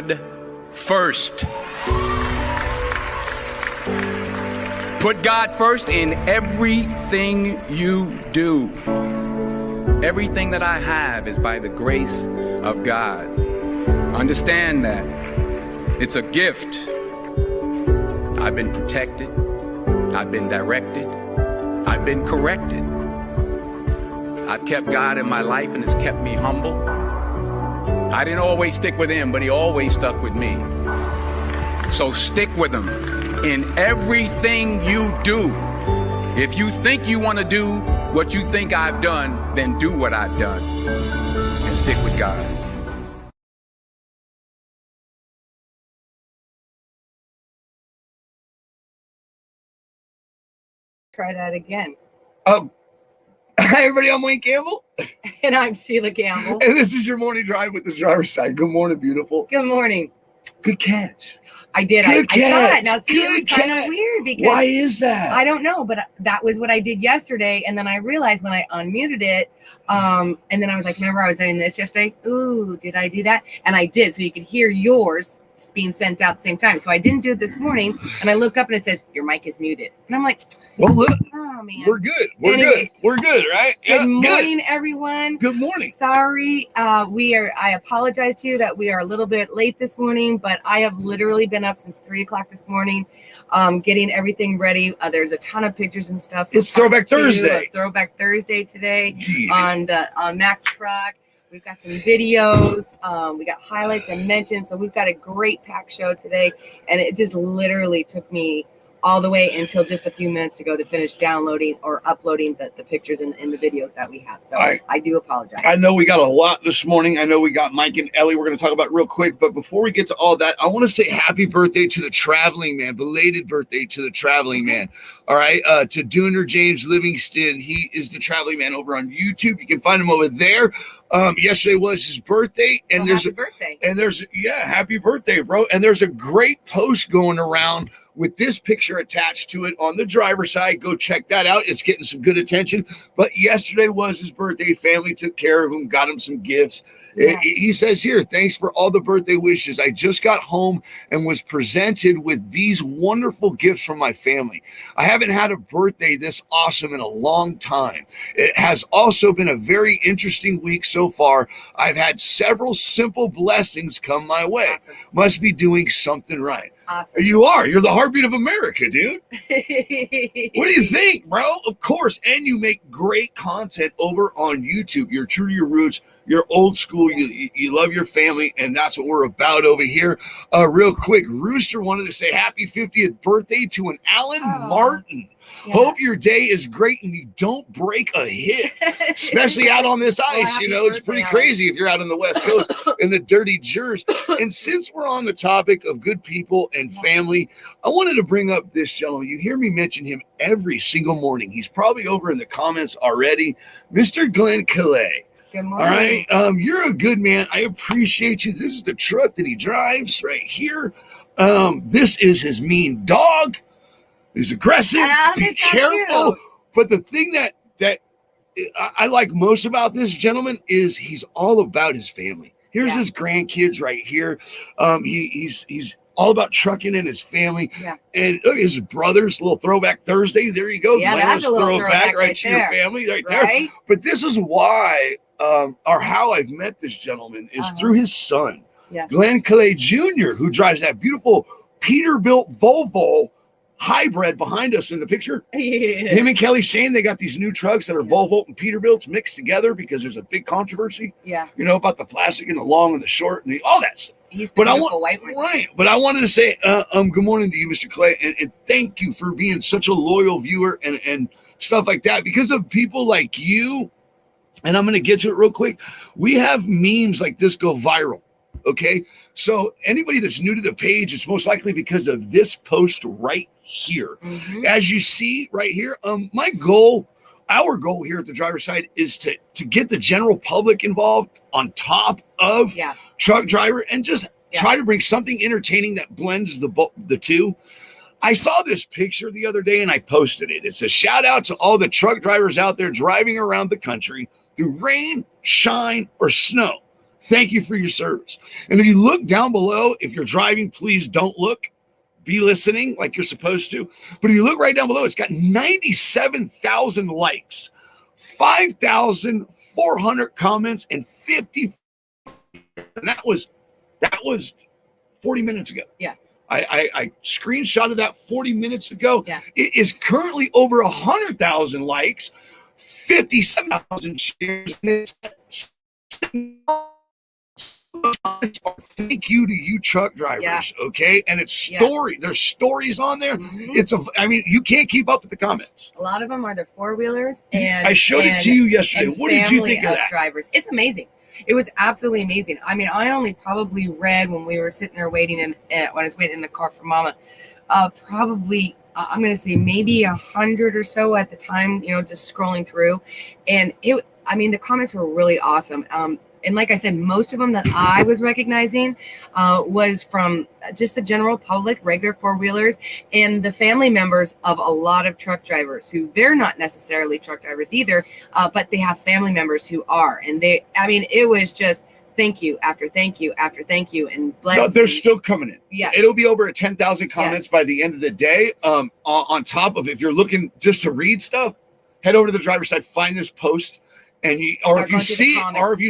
God first. Put God first in everything you do. Everything that I have is by the grace of God. Understand that. It's a gift. I've been protected. I've been directed. I've been corrected. I've kept God in my life and it's kept me humble. I didn't always stick with him, but he always stuck with me. So stick with him in everything you do. If you think you want to do what you think I've done, then do what I've done and stick with God. Try that again. Hi, everybody. I'm Wayne Campbell. And I'm Sheila Campbell. And this is your morning drive with the driver's side. Good morning, beautiful. Good morning. Good catch. I did. Good I saw it. Now, see, Good it was kind catch. of weird because Why is that? I don't know, but that was what I did yesterday. And then I realized when I unmuted it, and then I was like, remember I was saying this yesterday? Ooh, did I do that? And I did. So you could hear yours being sent out at the same time. So I didn't do it this morning. And I look up and it says, your mic is muted. And I'm like, well, look. oh, man. We're good. We're Anyways, good. We're good, right? Good morning, everyone. Good morning. Sorry, I apologize to you that we are a little bit late this morning, but I have literally been up since 3 o'clock this morning, getting everything ready. There's a ton of pictures and stuff. It's Throwback Thursday. Throwback Thursday today on Mac Truck. We've got some videos. We got highlights and mentions. So we've got a great packed show today, and it just literally took me all the way until just a few minutes ago to finish downloading or uploading the pictures and the videos that we have. So I do apologize. I know we got a lot this morning. I know we got Mike and Ellie we're going to talk about real quick. But before we get to all that, I want to say happy birthday to the traveling man. Belated birthday to the traveling man. All right. To Dooner James Livingston. He is the traveling man over on YouTube. You can find him over there. Yesterday was his birthday. And happy birthday, bro. And there's a great post going around with this picture attached to it on the driver's side. Go check that out. It's getting some good attention. But yesterday was his birthday. Family took care of him, got him some gifts. Yeah. He says here, thanks for all the birthday wishes. I just got home and was presented with these wonderful gifts from my family. I haven't had a birthday this awesome in a long time. It has also been a very interesting week so far. I've had several simple blessings come my way. Awesome. Must be doing something right. Awesome. You are. You're the heartbeat of America, dude. What do you think, bro? Of course. And you make great content over on YouTube. You're true to your roots. You're old school. You love your family, and that's what we're about over here. Real quick, Rooster wanted to say happy 50th birthday to an Alan Martin. Yeah. Hope your day is great and you don't break a hit, especially out on this ice. It's pretty crazy if you're out on the West Coast in the dirty Jers. And since we're on the topic of good people and family, I wanted to bring up this gentleman. You hear me mention him every single morning. He's probably over in the comments already. Mr. Glenn Calais. Good morning. All right. You're a good man. I appreciate you. This is the truck that he drives right here. This is his mean dog. He's aggressive. Be careful. Cute. But the thing that I like most about this gentleman is he's all about his family. Here's his grandkids right here. He's all about trucking and his family. Yeah. And look, his brother's little Throwback Thursday. There you go. Yeah, that's a little throwback right to there. Your family right there. But this is why or how I've met this gentleman is through his son, Glenn Calais Jr., who drives that beautiful Peterbilt Volvo hybrid behind us in the picture. Yeah. Him and Kelly Shane, they got these new trucks that are Volvo and Peterbilts mixed together because there's a big controversy. Yeah. About the plastic and the long and the short and all that stuff. He's the beautiful white one. Right. But I wanted to say good morning to you, Mr. Clay, and thank you for being such a loyal viewer and stuff like that. Because of people like you, and I'm going to get to it real quick, we have memes like this go viral. Okay, so anybody that's new to the page, it's most likely because of this post right here. Mm-hmm. As you see right here, our goal here at the driver's side is to get the general public involved on top of truck driver and just try to bring something entertaining that blends the two. I saw this picture the other day and I posted it. It's a shout out to all the truck drivers out there driving around the country through rain, shine, or snow. Thank you for your service. And if you look down below, if you're driving, please don't look. Be listening like you're supposed to. But if you look right down below, it's got 97,000 likes, 5,400 comments, and 50. And that was 40 minutes ago. Yeah. I screenshotted that 40 minutes ago. Yeah. It is currently over 100,000 likes, 57,000 shares, and it's thank you to you truck drivers, okay? And it's story. There's stories on there. I mean, you can't keep up with the comments. A lot of them are the four-wheelers, and I showed it to you yesterday. What did you think of that? Drivers. It's amazing. It was absolutely amazing. I mean, I only probably read when we were sitting there waiting when I was waiting in the car for Mama, probably I'm going to say maybe 100 or so at the time, just scrolling through, and the comments were really awesome. And like I said, most of them that I was recognizing was from just the general public, regular four-wheelers, and the family members of a lot of truck drivers who they're not necessarily truck drivers either, but they have family members who are. And it was just thank you after thank you after thank you, and bless. No, they're still coming in. Yes. It'll be over 10,000 comments by the end of the day. On top of, if you're looking just to read stuff, head over to the driver's side, find this post. And if you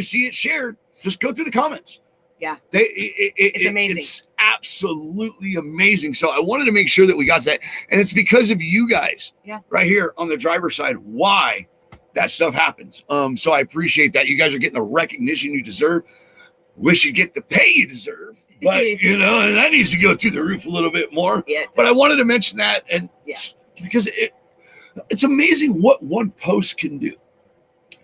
see it shared, just go through the comments. Yeah, it's amazing. It's absolutely amazing. So I wanted to make sure that we got to that, and it's because of you guys, right here on the driver's side, why that stuff happens. So I appreciate that. You guys are getting the recognition you deserve. Wish you get the pay you deserve, but and that needs to go through the roof a little bit more. Yeah, but I wanted to mention that, and because it's amazing what one post can do.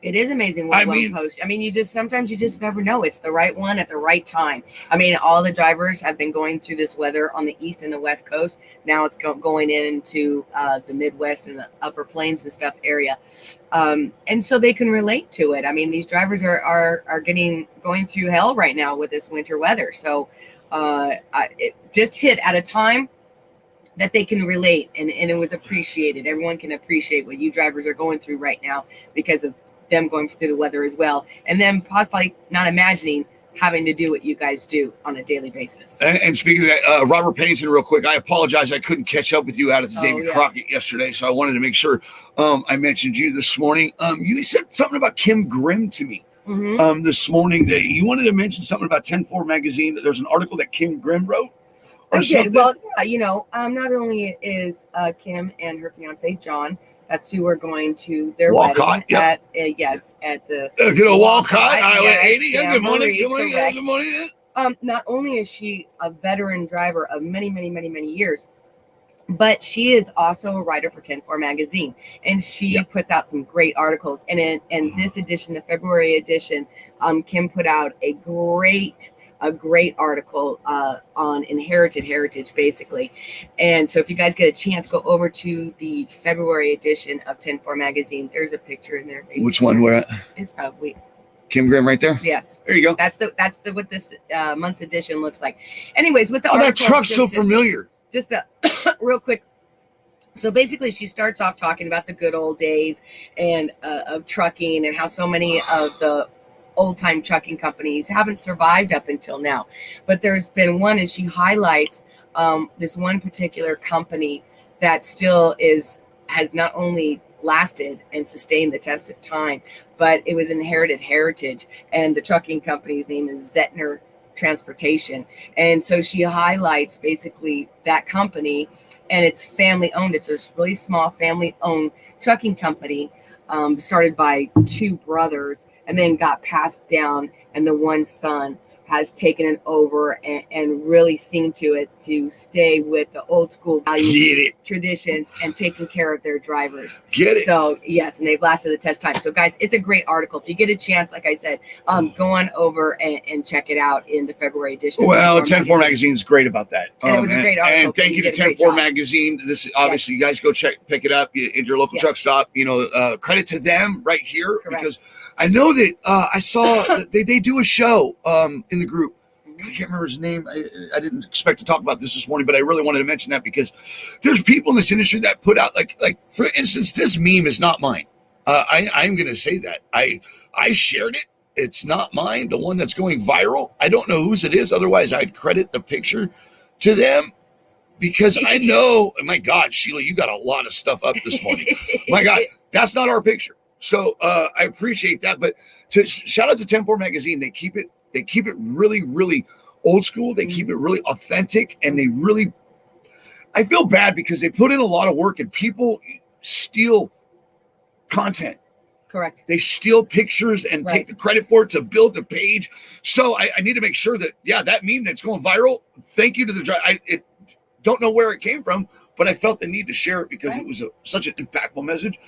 It is amazing what one post. I mean, sometimes you just never know. It's the right one at the right time. I mean, all the drivers have been going through this weather on the East and the West Coast. Now it's going into the Midwest and the Upper Plains and stuff area. And so they can relate to it. I mean, these drivers are going through hell right now with this winter weather. So it just hit at a time that they can relate, and it was appreciated. Everyone can appreciate what you drivers are going through right now because of them going through the weather as well, and then possibly not imagining having to do what you guys do on a daily basis. And speaking of that, Robert Pennington, real quick, I apologize I couldn't catch up with you out at the David Crockett yesterday, so I wanted to make sure I mentioned you this morning. You said something about Kim Grimm to me this morning, that you wanted to mention something about 10-4 magazine, that there's an article that Kim Grimm wrote. I did. Well, not only is Kim and her fiance John, that's who we're going to their Walcott, wedding at the good old Walcott, Highway 80. Good morning. Good morning. Not only is she a veteran driver of many, many, many, many years, but she is also a writer for 10-4 magazine, and she puts out some great articles. And in this edition, the February edition, Kim put out a great article on inherited heritage, basically. And so if you guys get a chance, go over to the February edition of 10-4 magazine. There's a picture in there. Which one we're at? It's probably Kim Grimm right there? Yes. There you go. That's what this month's edition looks like. Anyways, with the article, that truck's so familiar. Just a real quick. So basically, she starts off talking about the good old days and of trucking, and how so many of the old-time trucking companies haven't survived up until now. But there's been one, and she highlights this one particular company that still has not only lasted and sustained the test of time, but it was inherited heritage. And the trucking company's name is Zettner Transportation. And so she highlights basically that company, and it's family owned. It's a really small family owned trucking company, started by two brothers, and then got passed down, and the one son has taken it over and really seen to it to stay with the old school values, traditions, and taking care of their drivers. So yes, and they've lasted the test time. So guys, it's a great article. If you get a chance, like I said, go on over and check it out in the February edition. Well, 10-4 magazine is great about that. And it was a great article. And thank you to 10-4 magazine. This obviously, you guys go pick it up in your local truck stop. Credit to them right here. Correct. Because I know that I saw that they do a show in the group. I can't remember his name. I didn't expect to talk about this morning, but I really wanted to mention that because there's people in this industry that put out like for instance, this meme is not mine. I'm going to say that I shared it It's not mine, the one that's going viral. I don't know whose it is. Otherwise, I'd credit the picture to them because I know, my God, Sheila, you got a lot of stuff up this morning. My God, that's not our picture. So I appreciate that. But shout out to 10-4 Magazine. They keep it really, really old school. They keep it really authentic, and I feel bad because they put in a lot of work and people steal content. Correct. They steal pictures and take the credit for it to build the page. So I need to make sure that, that meme that's going viral, thank you to the driver. I don't know where it came from, but I felt the need to share it because it was such an impactful message.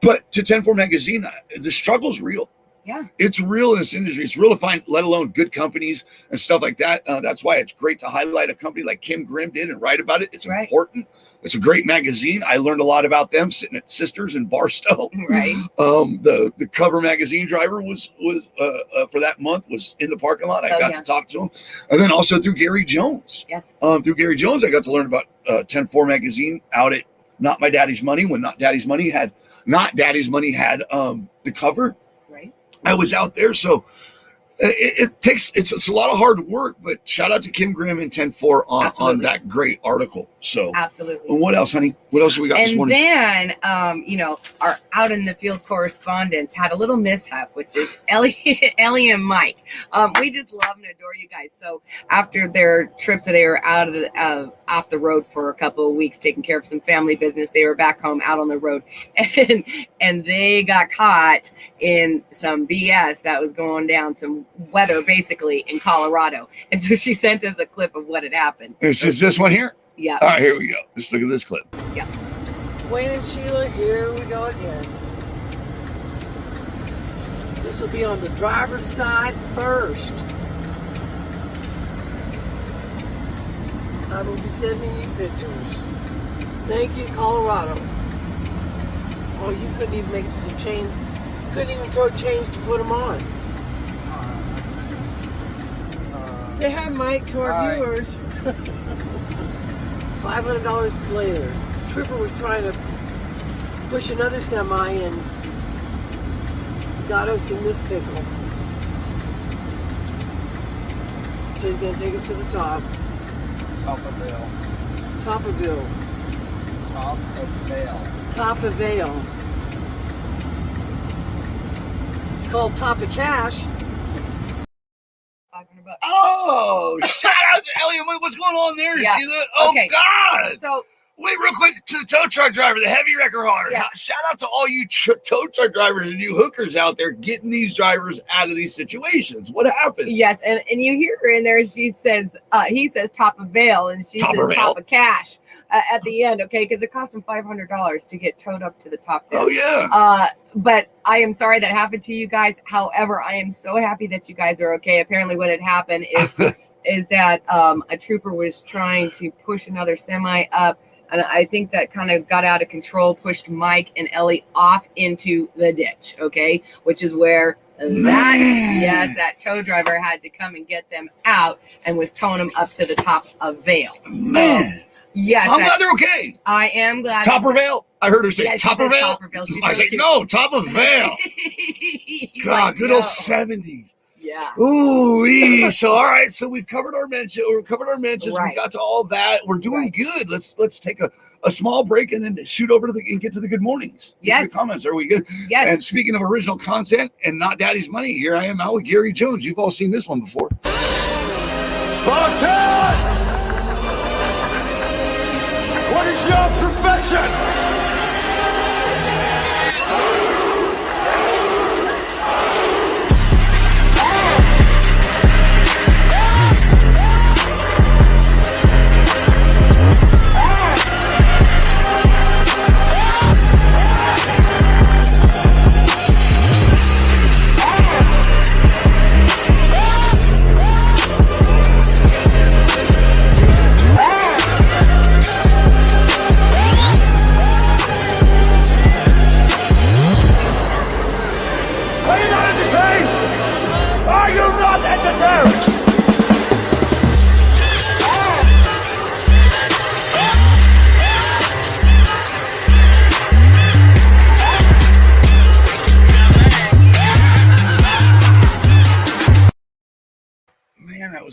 But to 10-4 Magazine, the struggle's real. Yeah. It's real in this industry. It's real to find, let alone good companies and stuff like that. That's why it's great to highlight a company like Kim Grimm did and write about it. It's important. It's a great magazine. I learned a lot about them sitting at Sisters in Barstow. Right. The cover magazine driver was for that month was in the parking lot. I got to talk to him. And then also through Gary Jones. Yes. Through Gary Jones, I got to learn about 10-4 Magazine out at Not My Daddy's Money when Not Daddy's Money had the cover. Right. I was out there, so it's a lot of hard work, but shout out to Kim Grimm and 10-4 on that great article. So absolutely. And what else, honey? What else have we got this morning? And then, our out in the field correspondents had a little mishap, which is Ellie and Mike. We just love and adore you guys. So after their trips, they were out of off the road for a couple of weeks, taking care of some family business. They were back home out on the road, and they got caught in some BS that was going down, some weather basically in Colorado. And so she sent us a clip of what had happened. Is this one here? Yeah. All right, here we go. Let's look at this clip. Yeah. Wayne and Sheila, here we go again. This will be on the driver's side first. I will be sending you pictures. Thank you, Colorado. Oh, you couldn't even make it to the chain. Couldn't even throw change to put them on. Say hi, Mike, to our viewers. $500 later. The trooper was trying to push another semi and got us in this pickle. So he's going to take us to the top. Topperville. Topperville. Top of Vale. Top of Vale. It's called Top of Cash. $500. Oh, shout out to Elliot. What's going on there? Yeah. Sheila? Oh, Okay. God. So Wait, real quick, to the tow truck driver, the heavy wrecker hauler. Yes. Shout out to all you tow truck drivers and you hookers out there getting these drivers out of these situations. What happened? yes, and you hear her in there. She says, he says top of Vale, and she says top of cash at the end. Okay, because it cost him $500 to get towed up to the top there. Oh yeah. But I am sorry that happened to you guys. However, I am so happy that you guys are okay. Apparently, what had happened is that a trooper was trying to push another semi up. And I think that kind of got out of control, pushed Mike and Ellie off into the ditch, okay? Which is where that tow driver had to come and get them out and was towing them up to the top of Vale. So, yes. I'm glad they're okay. I am glad. Topperville? I heard her say Topperville. I say, no, Top of Vale. God, good old 70s. Yeah. Ooh, so all right, so we've covered our mentions. Right. We got to all that. We're doing good. Let's take a small break and then shoot over to and get to the good mornings. Yes. Good comments. Are we good? Yes. And speaking of original content and not Daddy's Money, here I am out with Gary Jones. You've all seen this one before. Spartans! What is your profession?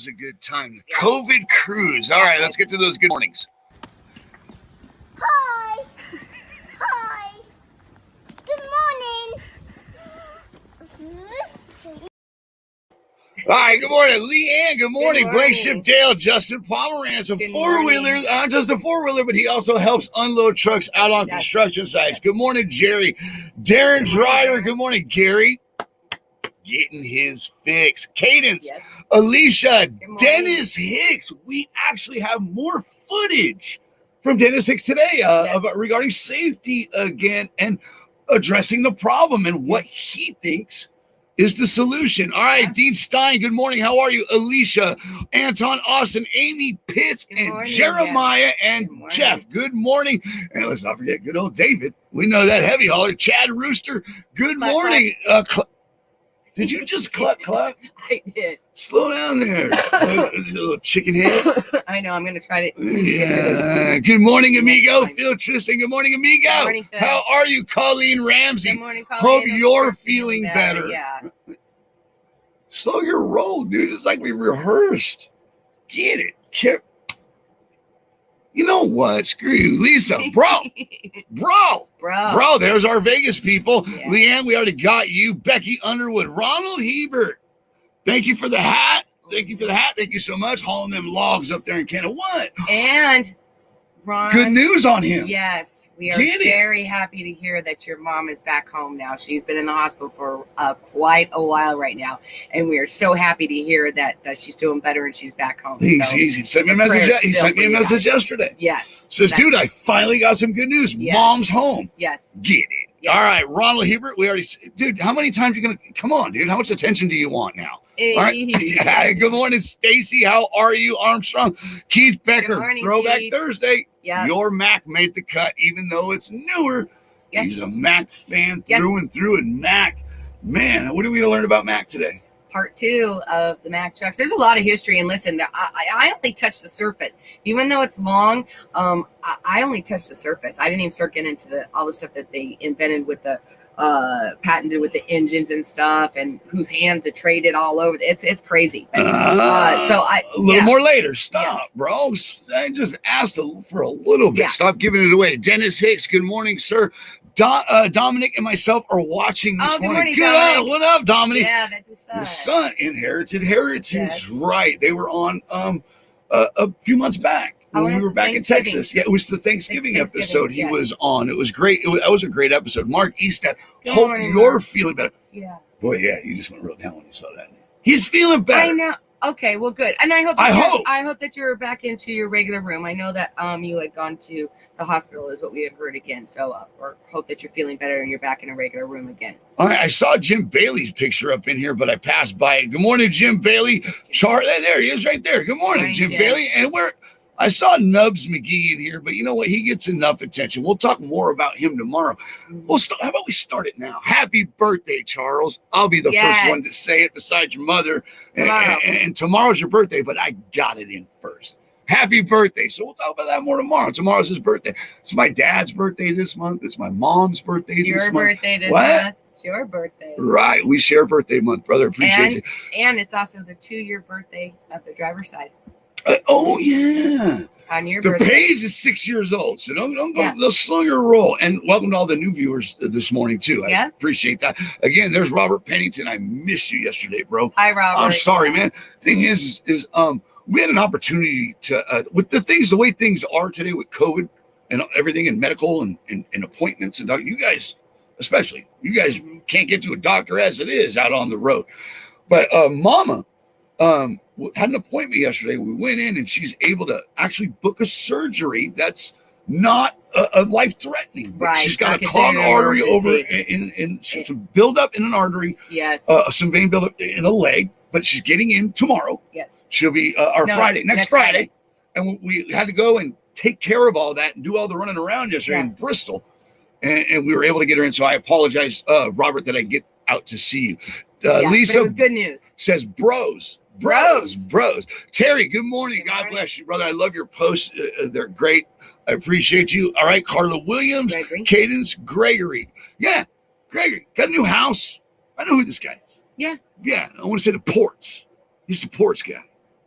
was a good time. The COVID cruise. All right, let's get to those good mornings. Hi. Hi. Good morning. All right, good morning, Leanne. Good morning, morning. Blake Shipdale, Justin Pomeranz, a Good four-wheeler, not just a four-wheeler, but he also helps unload trucks out on Yes. construction sites. Good morning, Jerry. Darren Good morning, Dreyer. Darren. Good morning, Gary. Getting his fix. Cadence, Yes. Alicia, morning. Dennis Hicks. We actually have more footage from Dennis Hicks today about regarding safety again and addressing the problem and what he thinks is the solution. All right, Dean Stein, good morning. How are you? Alicia, Anton Austin, Amy Pitts, Good and morning, Jeremiah yes. and Good morning. Jeff. Good morning. And let's not forget good old David. We know that heavy hauler. Chad Rooster, good Clap, morning. Did you just clap? I did. Slow down there, little chicken head. I know. I'm going to try to. Yeah. Good morning, amigo. Fine. Phil Tristan. Good morning, amigo. Good morning, Phil. How are you, Colleen Ramsey? Good morning, Colleen. Hope Hope you're feeling better. Yeah. Slow your roll, dude. It's like we rehearsed. Get it. You know what? Screw you, Lisa. Bro. There's our Vegas people. Yeah. Leanne, we already got you. Becky Underwood. Ronald Hebert. Thank you for the hat. Thank you so much. Hauling them logs up there in Canada. What? And Ron. Good news on him. Yes, we are Get it. very happy to hear that your mom is back home now. She's been in the hospital for quite a while right now, and we are so happy to hear that she's doing better and she's back home. He sent me a message. He sent me a message yesterday. Yes. Says, dude, I finally got some good news. Yes. Mom's home. Yes. Get it. Yes. All right, Ronald Hebert. Dude, how many times are you gonna come on, dude? How much attention do you want now? All right. Good morning, Stacy. How are you, Armstrong? Keith Becker. Good morning, Throwback Keith. Thursday. Yeah. Your Mac made the cut, even though it's newer. Yes. He's a Mac fan Yes. through and through. And Mac, man, what are we gonna learn about Mac today? Part 2 of the Mack trucks. There's a lot of history, and listen, I only touched the surface. Even though it's long, I only touched the surface. I didn't even start getting into all the stuff that they invented with the patented with the engines and stuff, and whose hands it traded all over. It's crazy. So a little more later. Stop, Yes. bro. I just asked for a little bit. Yeah. Stop giving it away. Dennis Hicks. Good morning, sir. Dominic and myself are watching this Oh, good morning. morning, Dominic. What up, Dominic? Yeah, that's his son. His son inherited heritage. Yes. Right. They were on a few months back when we were back in Thanksgiving. Texas. Yeah, it was the Thanksgiving episode he yes. was on. It was great. That was a great episode. Mark Eastat. Good Hope morning, you're Mark. feeling better. Yeah. Boy, yeah, you just went real down when you saw that. He's feeling better. I know. Okay, well, good. And I hope that you're back into your regular room. I know that you had gone to the hospital, is what we had heard again. So, or hope that you're feeling better and you're back in a regular room again. All right, I saw Jim Bailey's picture up in here, but I passed by it. Good morning, Jim Bailey. There he is, right there. Good morning, Jim Bailey. And I saw Nubs McGee in here, but you know what? He gets enough attention. We'll talk more about him tomorrow. How about we start it now? Happy birthday, Charles. I'll be the first one to say it besides your mother. And tomorrow's your birthday, but I got it in first. Happy birthday. So we'll talk about that more tomorrow. Tomorrow's his birthday. It's my dad's birthday this month. It's my mom's birthday this month. Your birthday this month. It's your birthday. Right. We share birthday month, brother. Appreciate you. And it's also the 2-year birthday of the driver's side. Oh, yeah. On your The birthday. page is 6 years old, so don't go. Don't slow your roll. And welcome to all the new viewers this morning too. I appreciate that. Again, there's Robert Pennington. I missed you yesterday, bro. Hi, Robert. I'm sorry, man. Thing is we had an opportunity to with the way things are today with COVID and everything and medical and appointments and you guys, especially you guys can't get to a doctor as it is out on the road. But Mama had an appointment yesterday. We went in and she's able to actually book a surgery that's not a life-threatening. Right. She's got a clogged artery over in some buildup in an artery. Yes. Some vein buildup in a leg, but she's getting in tomorrow. Yes. She'll be next Friday. And we had to go and take care of all that and do all the running around yesterday in Bristol. And we were able to get her in. So I apologize, Robert, that I get out to see you. Lisa, but it was good news. Says bros. Terry, good morning. God bless you, brother. I love your posts. They're great. I appreciate you. All right, Carla Williams, Cadence Gregory. Yeah, Gregory got a new house. I know who this guy is. Yeah. I want to say the Ports. He's the Ports guy.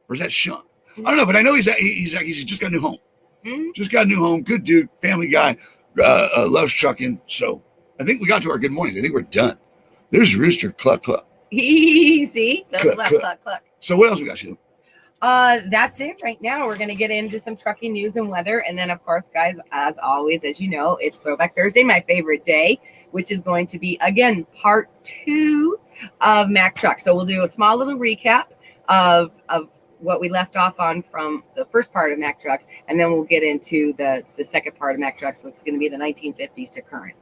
Or is that Sean? I don't know, but I know he's just got a new home. Mhm. Just got a new home. Good dude, family guy, loves trucking. So I think we got to our good mornings. I think we're done. There's Rooster, cluck, cluck. See? Cluck, Cluck, cluck. cluck, cluck. So what else we got, Sheila? That's it right now. We're going to get into some trucking news and weather. And then, of course, guys, as always, as you know, it's Throwback Thursday, my favorite day, which is going to be, again, part 2 of Mack Truck. So we'll do a small little recap of what we left off on from the first part of Mack Trucks. And then we'll get into the second part of Mack Trucks, which is going to be the 1950s to current.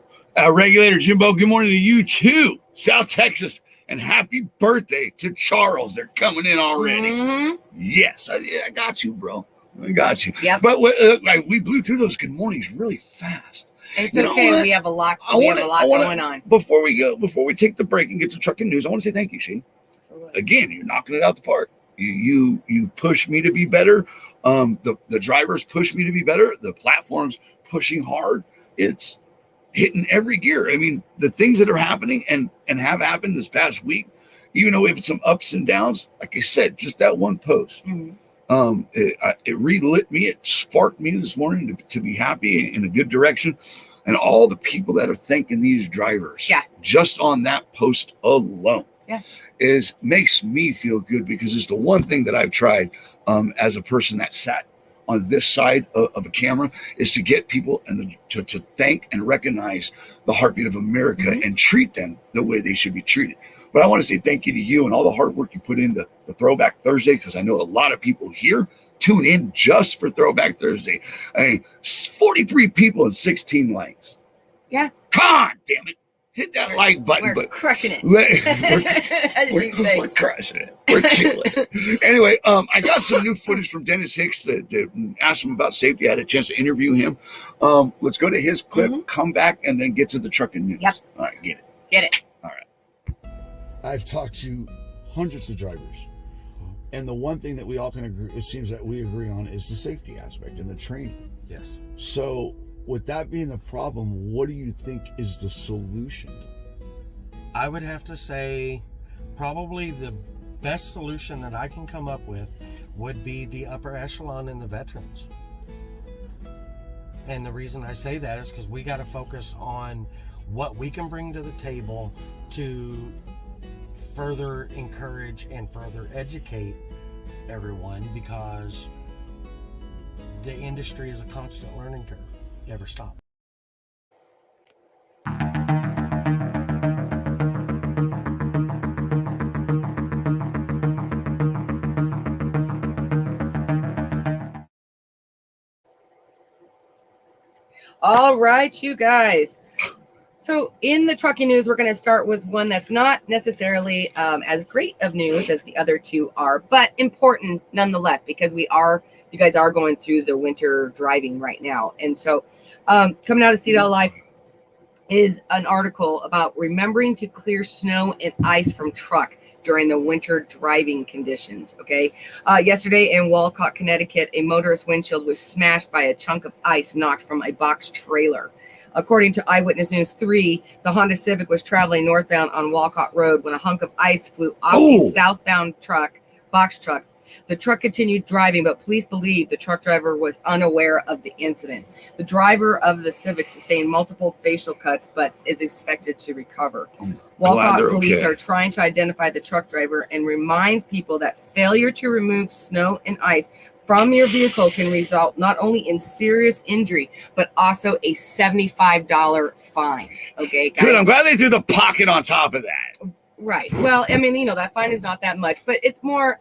Regulator Jimbo, good morning to you too. South Texas. And happy birthday to Charles. They're coming in already. Mhm. Yes, I got you, bro. I got you. Yep. But we blew through those good mornings really fast. It's You know okay. what? We have a lot. I We wanna- have a lot I wanna- going on. Before we take the break and get to trucking news, I want to say thank you, Shane. Again, you're knocking it out the park. You push me to be better. The drivers push me to be better. The platform's pushing hard. It's hitting every gear. I mean, the things that are happening and have happened this past week, even though we have some ups and downs, like I said, just that one post, it relit me. It sparked me this morning to be happy in a good direction. And all the people that are thanking these drivers, just on that post alone, makes me feel good, because it's the one thing that I've tried as a person that sat on this side of a camera, is to get people and to thank and recognize the heartbeat of America and treat them the way they should be treated. But I want to say thank you to you and all the hard work you put into the Throwback Thursday, because I know a lot of people here tune in just for Throwback Thursday. I mean, 43 people and 16 likes. Yeah. God damn it. Hit that like button. We're crushing it. We're crushing it. We're killing it. Anyway, I got some new footage from Dennis Hicks that asked him about safety. I had a chance to interview him. Let's go to his clip, come back, and then get to the trucking news. Yep. All right, get it. Get it. All right. I've talked to hundreds of drivers, and the one thing that we all can agree, it seems that we agree on, is the safety aspect and the training. Yes. So, with that being the problem, what do you think is the solution? I would have to say probably the best solution that I can come up with would be the upper echelon and the veterans. And the reason I say that is because we got to focus on what we can bring to the table to further encourage and further educate everyone, because the industry is a constant learning curve. Never stop. All right, you guys. So in the trucking news, we're going to start with one that's not necessarily as great of news as the other two are, but important nonetheless, because you guys are going through the winter driving right now. And so coming out of CDL Life is an article about remembering to clear snow and ice from truck during the winter driving conditions. Okay. Yesterday in Walcott, Connecticut, a motorist windshield was smashed by a chunk of ice knocked from a box trailer. According to Eyewitness News 3, the Honda Civic was traveling northbound on Walcott Road when a hunk of ice flew off a southbound box truck. The truck continued driving, but police believe the truck driver was unaware of the incident. The driver of the Civic sustained multiple facial cuts, but is expected to recover. Walcott police are trying to identify the truck driver and reminds people that failure to remove snow and ice from your vehicle can result not only in serious injury, but also a $75 fine. Okay, guys? Good. I'm glad they threw the pocket on top of that. Right. Well, I mean, that fine is not that much, but it's more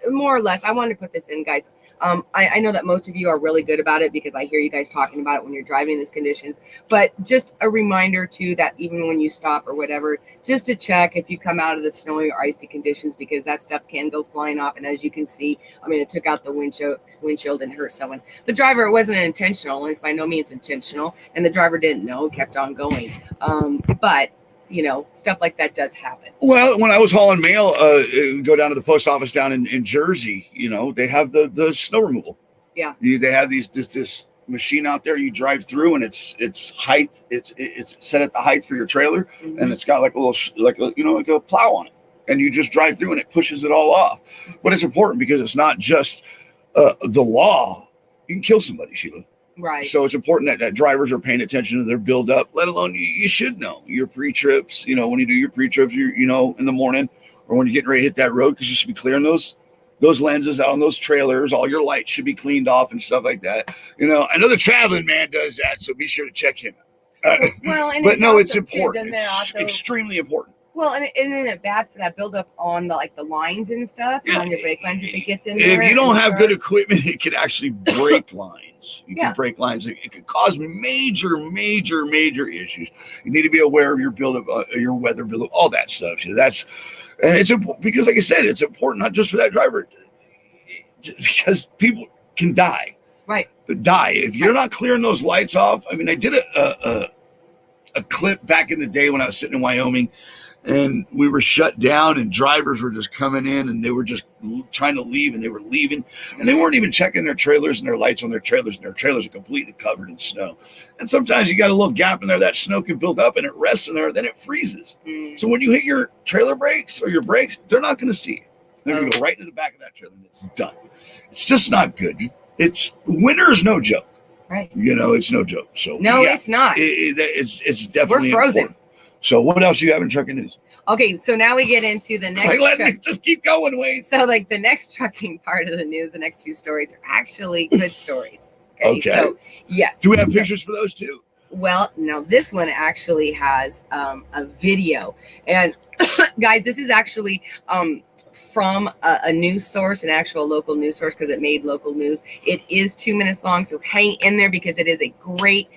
or less. I wanted to put this in, guys. I know that most of you are really good about it because I hear you guys talking about it when you're driving these conditions, but just a reminder too, that even when you stop or whatever, just to check if you come out of the snowy or icy conditions, because that stuff can go flying off. And as you can see, I mean, it took out the windshield and hurt someone. The driver, it wasn't intentional. It's by no means intentional. And the driver didn't know, kept on going. But stuff like that does happen. Well, when I was hauling mail, go down to the post office down in Jersey, they have the snow removal. Yeah. They have this machine out there you drive through, and it's height. It's set at the height for your trailer, and it's got like a little like a plow on it. and you just drive through and it pushes it all off. But it's important because it's not just the law. You can kill somebody, Sheila. Right. So it's important that drivers are paying attention to their build up, let alone you should know your pre-trips, when you do your pre-trips, in the morning or when you're getting ready to hit that road, because you should be clearing those lenses out on those trailers. All your lights should be cleaned off and stuff like that. I know the traveling man does that, so be sure to check him out. Well, and but no, it's too, important. It's extremely important. Well, and isn't it bad for that buildup on the lines and stuff, on your brake lines if it gets in there? If you don't have good equipment, it could actually break lines. You can break lines. It could cause major, major, major issues. You need to be aware of your buildup, your weather buildup, all that stuff. And it's important because, like I said, it's important not just for that driver, because people can die. Right. Die if you're not clearing those lights off. I mean, I did a clip back in the day when I was sitting in Wyoming. And we were shut down and drivers were just coming in and they were just trying to leave and they were leaving and they weren't even checking their trailers and their lights on their trailers, and their trailers are completely covered in snow. And sometimes you got a little gap in there, that snow can build up and it rests in there, then it freezes. So when you hit your trailer brakes or your brakes, they're not going to see it. They're going to go right into the back of that trailer and it's done. It's just not good. Winter is no joke. Right. It's no joke. So it's not. It's definitely we're frozen. Important. So what else do you have in trucking news? Okay, so now we get into the next. Just keep going, Wade. So, the next trucking part of the news, the next two stories are actually good stories. Okay. So, yes. Do we have pictures for those too? Well, no, this one actually has a video, and guys, this is actually from a news source, an actual local news source, because it made local news. It is 2 minutes long, so hang in there because it is a great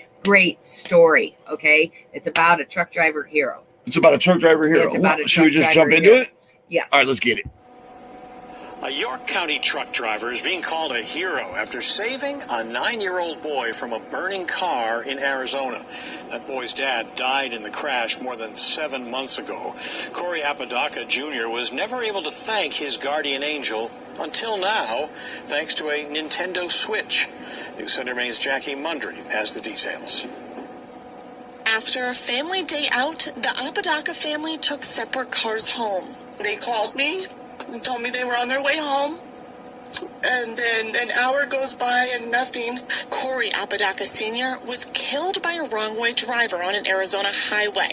story. Okay, it's about a truck driver hero. It's about a truck driver hero. Should we just jump into it? Yes. All right, let's get it. A York County truck driver is being called a hero after saving a 9-year-old boy from a burning car in Arizona. That boy's dad died in the crash more than 7 months ago. Corey Apodaca Jr. was never able to thank his guardian angel until now, thanks to a Nintendo Switch. News Center Maine's Jackie Mundry has the details. After a family day out, the Apodaca family took separate cars home. They called me and told me they were on their way home. And then an hour goes by and nothing. Corey Apodaca Sr. was killed by a wrong-way driver on an Arizona highway.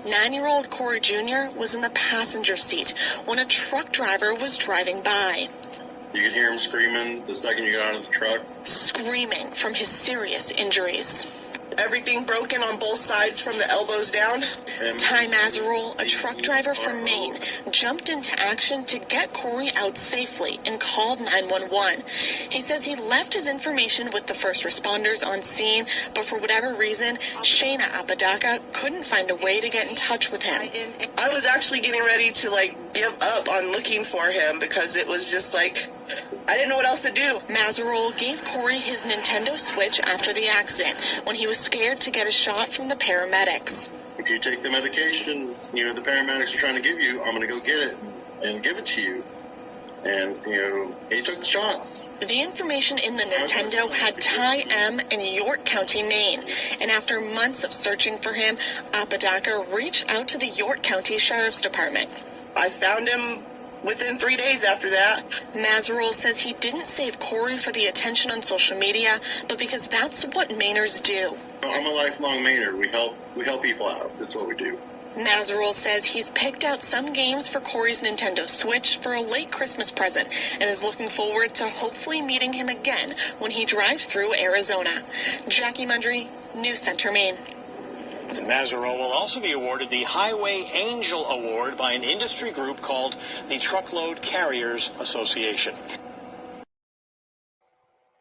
9-year-old Corey Jr. was in the passenger seat when a truck driver was driving by. You could hear him screaming the second you got out of the truck. Screaming from his serious injuries. Everything broken on both sides from the elbows down. Ty Mazarul, a truck driver from Maine, jumped into action to get Corey out safely and called 911. He says he left his information with the first responders on scene, but for whatever reason, Shayna Apodaca couldn't find a way to get in touch with him. I was actually getting ready to give up on looking for him because it was just I didn't know what else to do. Mazarul gave Corey his Nintendo Switch after the accident when he was scared to get a shot from the paramedics. If you take the medications, the paramedics are trying to give you, I'm going to go get it and give it to you. And, he took the shots. The information in the Nintendo had Ty M. in York County, Maine. And after months of searching for him, Apodaca reached out to the York County Sheriff's Department. I found him within 3 days after that. Mazarul says he didn't save Corey for the attention on social media, but because that's what Mainers do. I'm a lifelong Mainer. We help people out. That's what we do. Mazarul says he's picked out some games for Corey's Nintendo Switch for a late Christmas present and is looking forward to hopefully meeting him again when he drives through Arizona. Jackie Mundry, News Center, Maine. And Mazarul will also be awarded the Highway Angel Award by an industry group called the Truckload Carriers Association.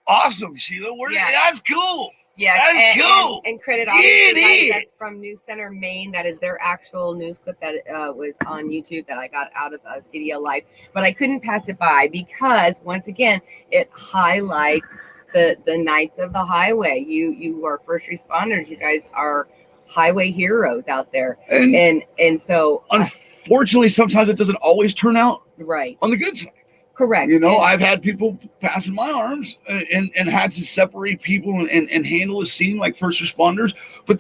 Awesome, Sheila. That's cool. Yes, that's cool. And credit obviously, that's from News Center Maine. That is their actual news clip that was on YouTube that I got out of CDL Live. But I couldn't pass it by because, once again, it highlights the Knights of the Highway. You are first responders. You guys are highway heroes out there. And so unfortunately, sometimes it doesn't always turn out right on the good side. Correct. I've had people passing my arms and had to separate people and handle a scene like first responders. But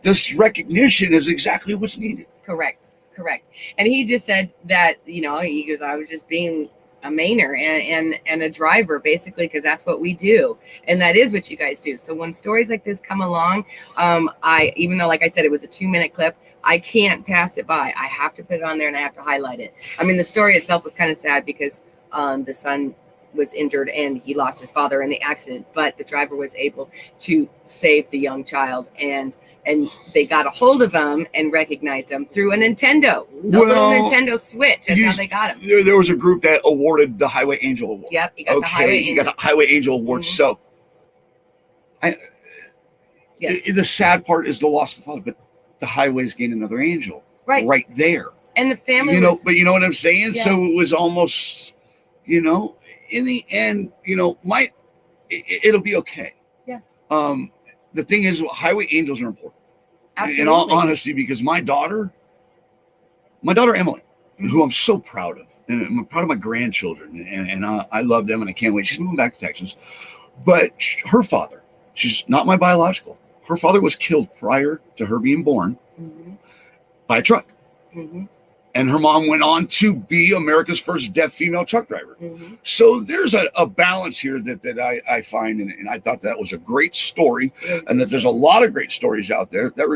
this recognition is exactly what's needed. Correct. Correct. And he just said that, he goes, I was just being a Mainer and a driver, basically, because that's what we do. And that is what you guys do. So when stories like this come along, even though, like I said, it was a 2-minute clip, I can't pass it by. I have to put it on there and I have to highlight it. I mean, the story itself was kind of sad because the son was injured and he lost his father in the accident, but the driver was able to save the young child, and they got a hold of him and recognized him through a Nintendo, little Nintendo Switch. That's how they got him. There was a group that awarded the Highway Angel Award. Yep, he got the Highway Angel. He got the Highway Angel Award. Mm-hmm. So, the sad part is the loss of the father, but the highways gained another angel right there. And the family, but you know what I'm saying? Yeah. So it was almost, in the end, it'll be okay. Yeah. The thing is, highway angels are important. Absolutely. In all honesty, because my daughter Emily, who I'm so proud of, and I'm proud of my grandchildren, and I love them, and I can't wait. She's moving back to Texas, but her father, she's not my biological. Her father was killed prior to her being born by a truck. Mm-hmm. And her mom went on to be America's first deaf female truck driver. Mm-hmm. So there's a balance here that I find, and I thought that was a great story, and that there's a lot of great stories out there that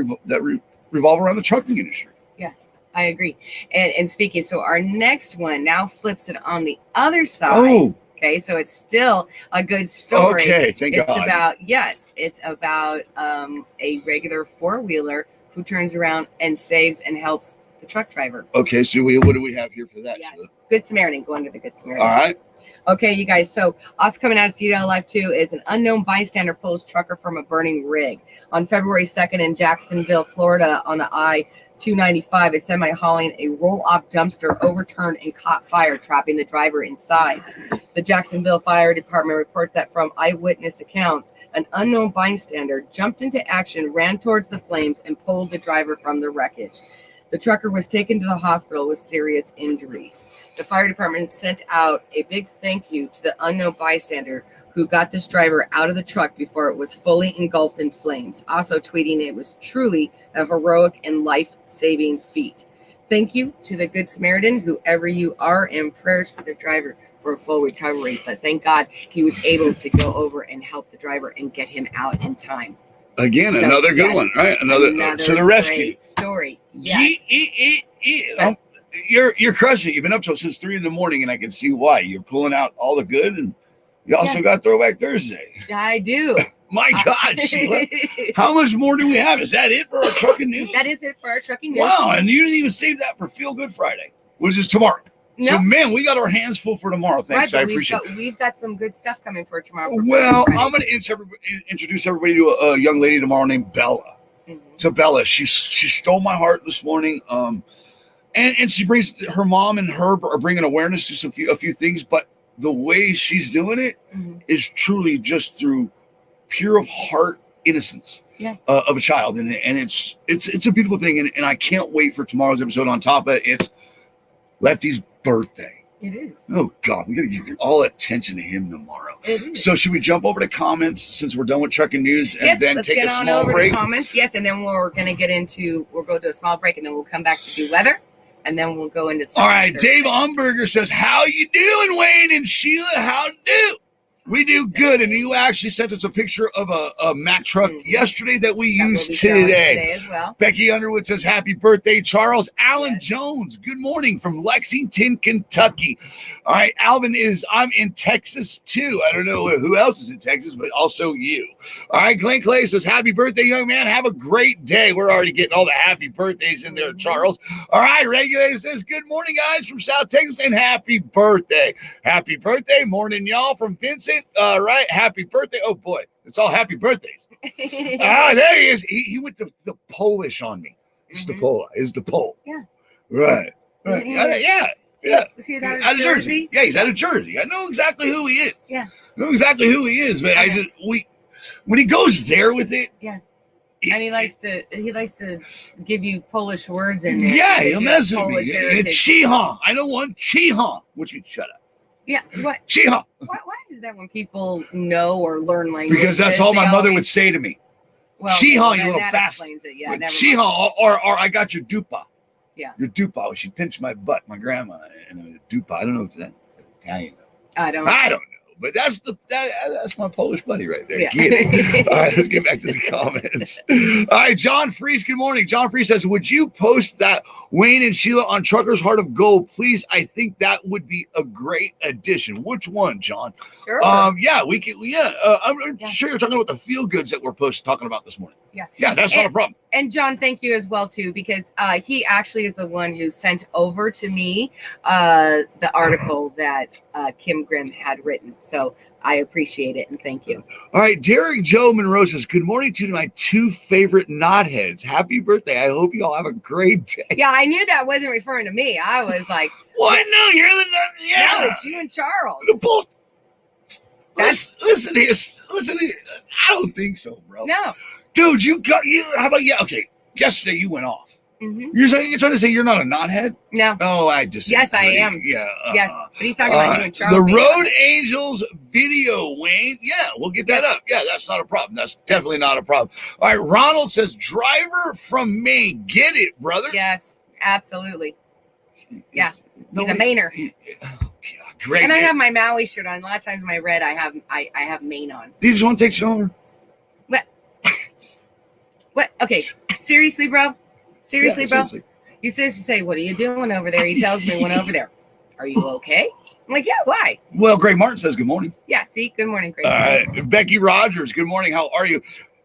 revolve around the trucking industry. Yeah, I agree. And speaking, so our next one now flips it on the other side. Oh. Okay, so it's still a good story. Okay, thank God. It's about a regular 4-wheeler who turns around and saves and helps the truck driver. Okay, so what do we have here for that? Yes. Good Samaritan, going to the Good Samaritan. All right. Okay, you guys. So also coming out of CDL Life 2 is an unknown bystander pulls trucker from a burning rig. On February 2nd in Jacksonville, Florida, on the I-295, a semi hauling a roll-off dumpster overturned and caught fire, trapping the driver inside. The Jacksonville Fire Department reports that from eyewitness accounts, an unknown bystander jumped into action, ran towards the flames, and pulled the driver from the wreckage. The trucker was taken to the hospital with serious injuries. The fire department sent out a big thank you to the unknown bystander who got this driver out of the truck before it was fully engulfed in flames, also tweeting it was truly a heroic and life-saving feat. Thank you to the Good Samaritan, whoever you are, and prayers for the driver for a full recovery. But thank God he was able to go over and help the driver and get him out in time. Again, another good one, right? Another to the rescue. Great story. Yes. You're crushing it. You've been up till since 3 a.m, and I can see why. You're pulling out all the good, and you also got Throwback Thursday. I do. My God, Sheila. How much more do we have? Is that it for our trucking news? That is it for our trucking news. Wow, and you didn't even save that for Feel Good Friday, which is tomorrow. No. So, man, we got our hands full for tomorrow. Thanks, I appreciate it. We've got some good stuff coming for tomorrow. Well, I'm going to introduce everybody to a young lady tomorrow named Bella. Mm-hmm. To Bella, she stole my heart this morning. And she brings her mom and her are bringing awareness to a few things, but the way she's doing it is truly just through pure of heart innocence of a child, and it's a beautiful thing, and I can't wait for tomorrow's episode. On top of it, it's Lefty's birthday. It is. Oh God, we gotta give all attention to him tomorrow. It is. So should we jump over to comments since we're done with trucking news, and then take a small break? To comments. Yes, and then we'll go to a small break, and then we'll come back to do weather, and then we'll go into. All right, Dave Umberger says, "How you doing, Wayne and Sheila? How do?" We do good, and you actually sent us a picture of a Mack truck yesterday that we used today as well. Becky Underwood says, happy birthday, Charles. Alan Jones, good morning from Lexington, Kentucky. All right, Alvin I'm in Texas, too. I don't know who else is in Texas, but also you. All right, Glenn Clay says, happy birthday, young man. Have a great day. We're already getting all the happy birthdays in there, Charles. All right, Regulator says, good morning, guys, from South Texas, and happy birthday. Happy birthday. Morning, y'all, from Vincent. Right, happy birthday. Oh boy, it's all happy birthdays. There he is. He went to the Polish on me. It's the Pole. Is the Pole. Yeah. Right. Yeah. Was he out of Jersey? Yeah, he's out of Jersey. I know exactly who he is. Yeah. I know exactly who he is, but when he goes there with it. Yeah. And he likes to give you Polish words in there. Yeah, he'll mess with me. Chiha. I know one. Chiha, which means shut up. Yeah, what? Chiha. Why is that when people know or learn language? Because that's all my mother would say to me. Well, Chiha, you little that bastard. explains it. Yeah, Chiha, or I got your dupa. Yeah. Your dupa. She pinched my butt, my grandma, and a dupa. I don't know if that's Italian. I don't know. But that's my Polish buddy right there. Yeah. Get it. All right, let's get back to the comments. All right, John Freeze, good morning. John Freeze says, would you post that Wayne and Sheila on Trucker's Heart of Gold, please? I think that would be a great addition. Which one, John? Sure. Yeah, we can. Yeah, I'm sure you're talking about the feel goods that we're talking about this morning. Yeah. Yeah, that's not a problem. And John, thank you as well too, because he actually is the one who sent over to me the article that Kim Grimm had written. So I appreciate it and thank you. All right, Derek Joe Monroe says, good morning to my two favorite knotheads. Happy birthday. I hope you all have a great day. Yeah, I knew that wasn't referring to me. I was like, what? No, you're the yeah. No, it's you and Charles. The bull. Listen here. I don't think so, bro. No. Dude, how about okay. Yesterday you went off. Mm-hmm. You're trying to say you're not a knothead? No. Oh, I disagree. Yes, I am. Yeah. Yes, but he's talking about you and Charles. The Road Angels video, Wayne. Yeah, we'll get that up. Yeah, that's not a problem. That's definitely not a problem. All right, Ronald says, driver from Maine. Get it, brother. Yes, absolutely. Yeah, he's a Mainer. Great. And I have my Maui shirt on. A lot of times my red, I have Maine on. You just want to take you over? What? Okay, seriously, bro? Seriously, Yeah, bro? seriously. You seriously say, what are you doing over there? He tells me, went over there. Are you okay? I'm like, yeah, why? Well, Greg Martin says good morning. Yeah, see? Good morning, Greg. All right. Becky Rogers, good morning. How are you?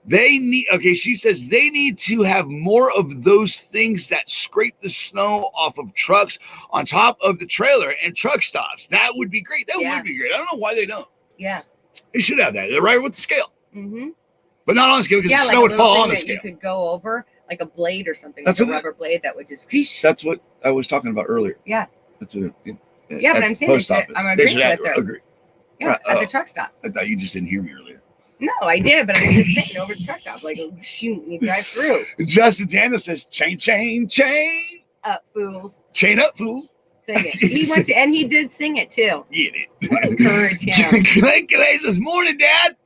She says they need to have more of those things that scrape the snow off of trucks on top of the trailer and truck stops. That would be great. That would be great. I don't know why they don't. Yeah. They should have that. They're right with the scale. Mm-hmm. But not on the scale because the like snow would fall on the that scale. you could go over, like a blade or something, That's like a what rubber blade that would just... That's what I was talking about earlier. Yeah. That's what, yeah, but I'm saying I'm agreeing with her. Agree. Yeah, at the truck stop. I thought you just didn't hear me earlier. No, I did, but I'm just saying over the truck stop, like, oh, shoot, you drive through. Justin Daniel says, chain up, fools. Chain up, fools. Sing it. He wants to, and he did sing it too. Get it. Encourage him. Clay says, morning, Dad.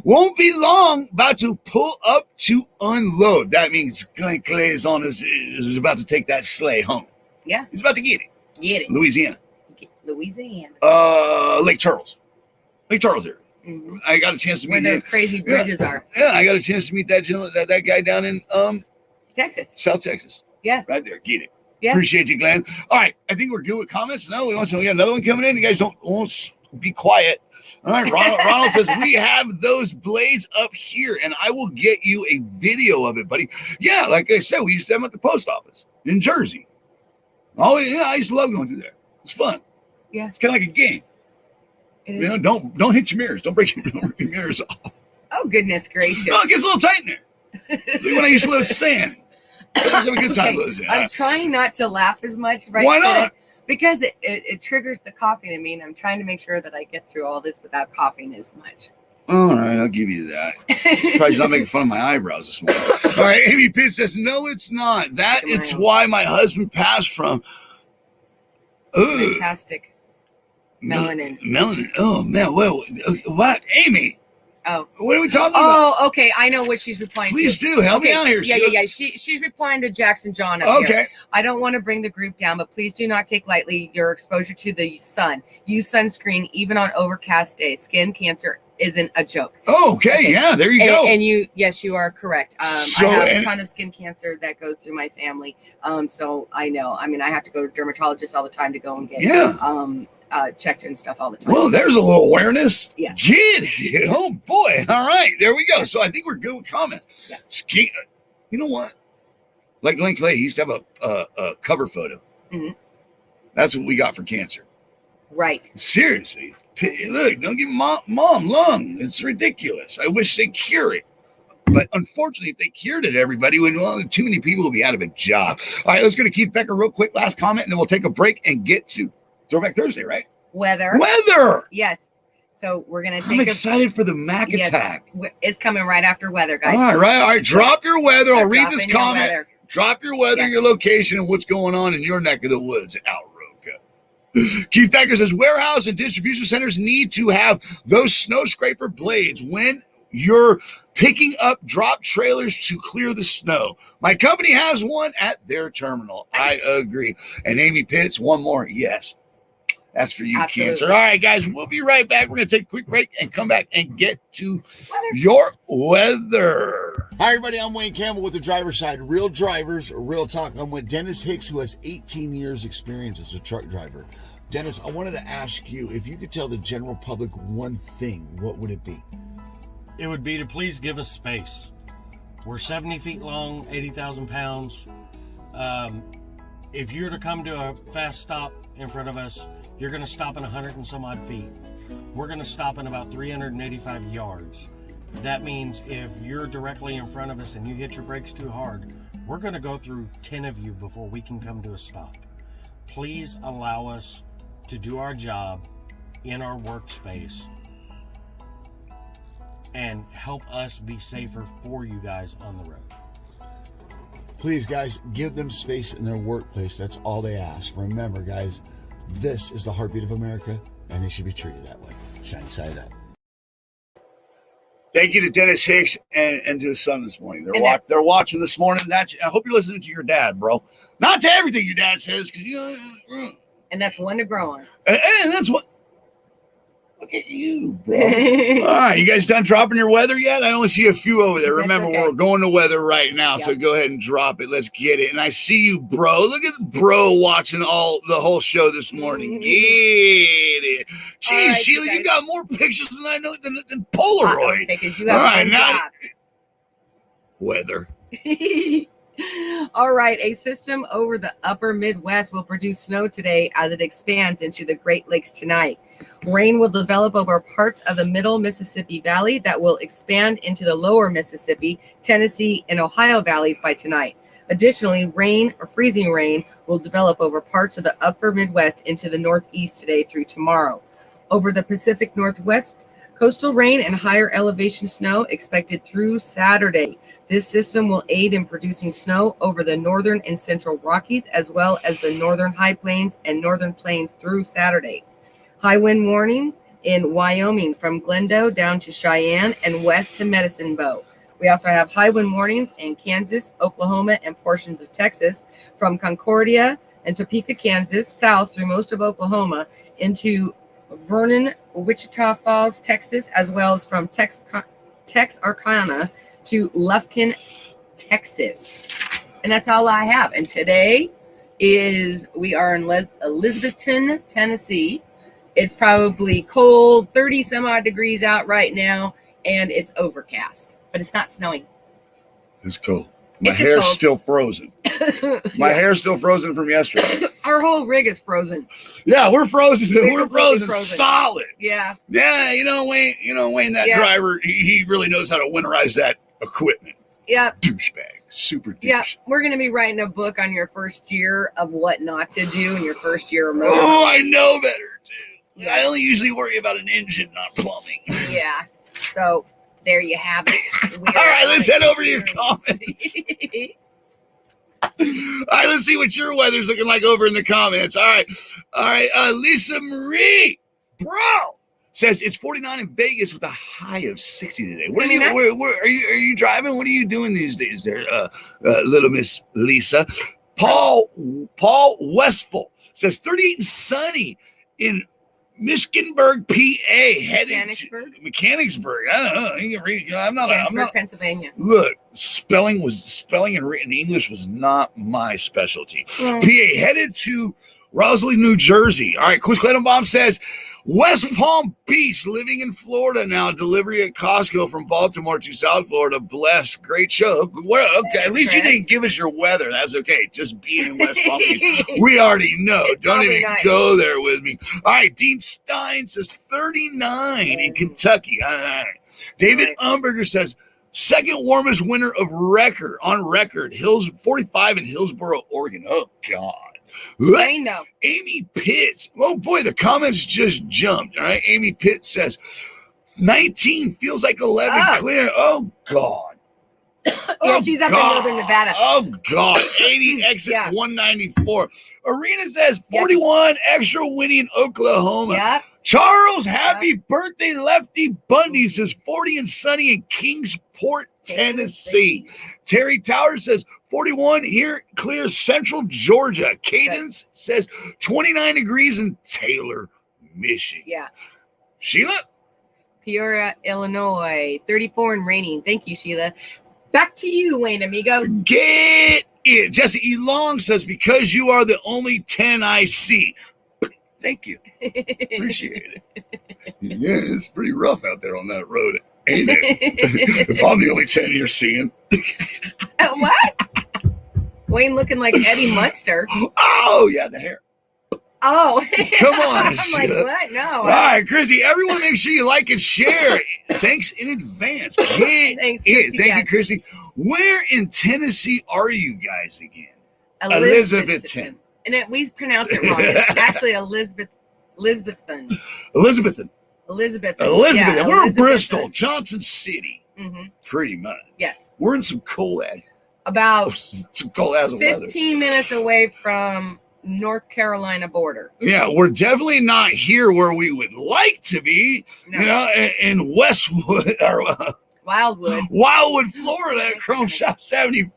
Won't be long. About to pull up to unload. That means Clay is on is about to take that sleigh home. Yeah. He's about to get it. Get it. Louisiana. Lake Charles area. Mm-hmm. I got a chance to meet where those crazy bridges are. Yeah, I got a chance to meet that gentleman, that guy down in Texas. South Texas. Yes. Right there. Get it. Yes. Appreciate you, Glenn. All right. I think we're good with comments. No, we got another one coming in. You guys won't be quiet. All right. Ronald says, we have those blades up here, and I will get you a video of it, buddy. Yeah, like I said, we used to have them at the post office in Jersey. Oh, yeah, I used to love going through there. It's fun. Yeah. It's kind of like a game. You know, don't hit your mirrors. Don't break your mirrors off. Oh, goodness gracious. No, it gets a little tight in there. Like when I used to live sand. I have a good time losing. I'm trying not to laugh as much right Why today not? because it triggers the coughing in me, and I'm trying to make sure that I get through all this without coughing as much. All right, I'll give you that. Surprised you're not making fun of my eyebrows this morning. All right, Amy Pitt says, no, it's not. It's why my husband passed from. Fantastic. Melanin. Oh, man. What? Amy. Oh. What are we talking about? Oh, okay. I know what she's replying Please to. do. Help me out here. Yeah. She's replying to Jackson John up here. Okay. I don't want to bring the group down, but please do not take lightly your exposure to the sun. Use sunscreen even on overcast days. Skin cancer isn't a joke. Oh, okay. Yeah, there you go. And yes, you are correct. I have a ton of skin cancer that goes through my family. So I know. I mean, I have to go to dermatologists all the time to go and get checked and stuff all the time. Well, there's a little awareness. Yes. Yes. Oh boy. All right. There we go. So I think we're good with comments. Yes. You know what? Like Glenn Clay, he used to have a cover photo. Mm-hmm. That's what we got for cancer. Right. Seriously. Look, don't give mom lung. It's ridiculous. I wish they'd cure it. But unfortunately, if they cured it, everybody, too many people will be out of a job. All right, let's go to Keith Becker real quick. Last comment, and then we'll take a break and get to Throwback Thursday, right? Weather. Yes. So we're going to take I'm excited for the Mac attack. It's coming right after weather, guys. All right. So drop your weather. I'll read this comment. Weather. Drop your weather, your location, and what's going on in your neck of the woods. Keith Becker says, warehouse and distribution centers need to have those snow scraper blades. When you're picking up drop trailers to clear the snow. My company has one at their terminal. I agree. And Amy Pitts, one more. Yes. That's for you, Absolutely. Cancer. All right, guys, we'll be right back. We're going to take a quick break and come back and get to your weather. Hi, everybody. I'm Wayne Campbell with the Driver's Side. Real drivers, real talk. I'm with Dennis Hicks, who has 18 years experience as a truck driver. Dennis, I wanted to ask you, if you could tell the general public one thing, what would it be? It would be to please give us space. We're 70 feet long, 80,000 pounds. If you're to come to a fast stop in front of us, you're going to stop in 100 and some odd feet. We're going to stop in about 385 yards. That means if you're directly in front of us and you hit your brakes too hard, we're going to go through 10 of you before we can come to a stop. Please allow us to do our job in our workspace and help us be safer for you guys on the road. Please, guys, give them space in their workplace. That's all they ask. Remember, guys, this is the heartbeat of America, and they should be treated that way. Shiny side up. Thank you to Dennis Hicks and to his son this morning. They're watching this morning. I hope you're listening to your dad, bro. Not to everything your dad says, because and that's one to grow on. And that's what. Look at you, bro. All right, you guys done dropping your weather yet? I only see a few over there. Remember, we're going to weather right now, so go ahead and drop it. Let's get it. And I see you, bro. Look at the bro watching the whole show this morning. Get it. Jeez, right, Sheila, you got more pictures than I know than Polaroid. Because you have one job. Weather. All right, a system over the upper Midwest will produce snow today as it expands into the Great Lakes tonight. Rain will develop over parts of the middle Mississippi Valley that will expand into the lower Mississippi, Tennessee, and Ohio valleys by tonight. Additionally, rain or freezing rain will develop over parts of the upper Midwest into the Northeast today through tomorrow. Over the Pacific Northwest, coastal rain and higher elevation snow expected through Saturday. This system will aid in producing snow over the northern and central Rockies, as well as the northern high plains and northern plains through Saturday. High wind warnings in Wyoming from Glendo down to Cheyenne and west to Medicine Bow. We also have high wind warnings in Kansas, Oklahoma, and portions of Texas from Concordia and Topeka, Kansas, south through most of Oklahoma into Vernon, Wichita Falls, Texas, as well as from Texarkana to Lufkin, Texas. And that's all I have. And today we are in Elizabethton, Tennessee. It's probably cold, 30 some odd degrees out right now, and it's overcast, but it's not snowing. It's cold. My hair's still frozen. My hair's still frozen from yesterday. Our whole rig is frozen. Yeah, we're frozen. We're frozen solid. Yeah. Yeah, Wayne, that driver, he really knows how to winterize that equipment. Yeah. Douchebag. Super douche. Yeah, we're going to be writing a book on your first year of what not to do in your first year of motor. Oh, I know better, too. Yes. I only usually worry about an engine, not plumbing. Yeah. So there you have it. All right, let's head over to your comments. All right, let's see what your weather's looking like over in the comments. All right. Lisa Marie, bro, says it's 49 in Vegas with a high of 60 today. Where are you driving? What are you doing these days there, little Miss Lisa? Paul Westfall says 38 and sunny in Michiganburg, PA, heading to Mechanicsburg. I don't know. You can read. I'm not Pennsylvania. Look, spelling and written English was not my specialty. Yeah. PA headed to Rosalie, New Jersey. All right, Quiz Quantum Bomb says West Palm Beach, living in Florida now. Delivery at Costco from Baltimore to South Florida. Blessed. Great show. Well, okay, at least you didn't give us your weather. That's okay. Just being in West Palm Beach. We already know. Don't even go there with me. All right, Dean Stein says 39 in Kentucky. All right. David Umberger says second warmest winter on record. 45 in Hillsboro, Oregon. Oh, God. Rain though. Amy Pitts. Oh boy, the comments just jumped. All right. Amy Pitts says 19 feels like 11 clear. Oh God. Yeah, she's up in Northern Nevada. Oh, God. 80 exit 194. Arena says 41 extra windy in Oklahoma. Yep. Charles, happy birthday, Lefty Bundy says 40 and sunny in Kingsport, Tennessee. Terry Towers says 41 here, clear Central Georgia. Cadence says 29 degrees in Taylor, Michigan. Yeah. Sheila? Peoria, Illinois, 34 and raining. Thank you, Sheila. Back to you, Wayne Amigo. Get it. Jesse E. Long says, because you are the only 10 I see. Thank you. Appreciate it. Yeah, it's pretty rough out there on that road, ain't it? If I'm the only 10 you're seeing. What? Wayne looking like Eddie Munster. Oh, yeah, the hair. Oh. Come on, I'm Sheila. like, what? No. All right, Chrissy, everyone make sure you like and share. Thanks in advance. Thanks, Christy. Thank you, Chrissy. Where in Tennessee are you guys again? Elizabethton. And we pronounce it wrong. It's actually Elizabethton. Elizabethan. Yeah, We're in Bristol, Johnson City. Mm-hmm. Pretty much. Yes. We're in some cold ass. About some cold ass 15 minutes away from North Carolina border. Yeah, we're definitely not here where we would like to be. No. You know, in Westwood or Wildwood, Florida, at Chrome Shop 75,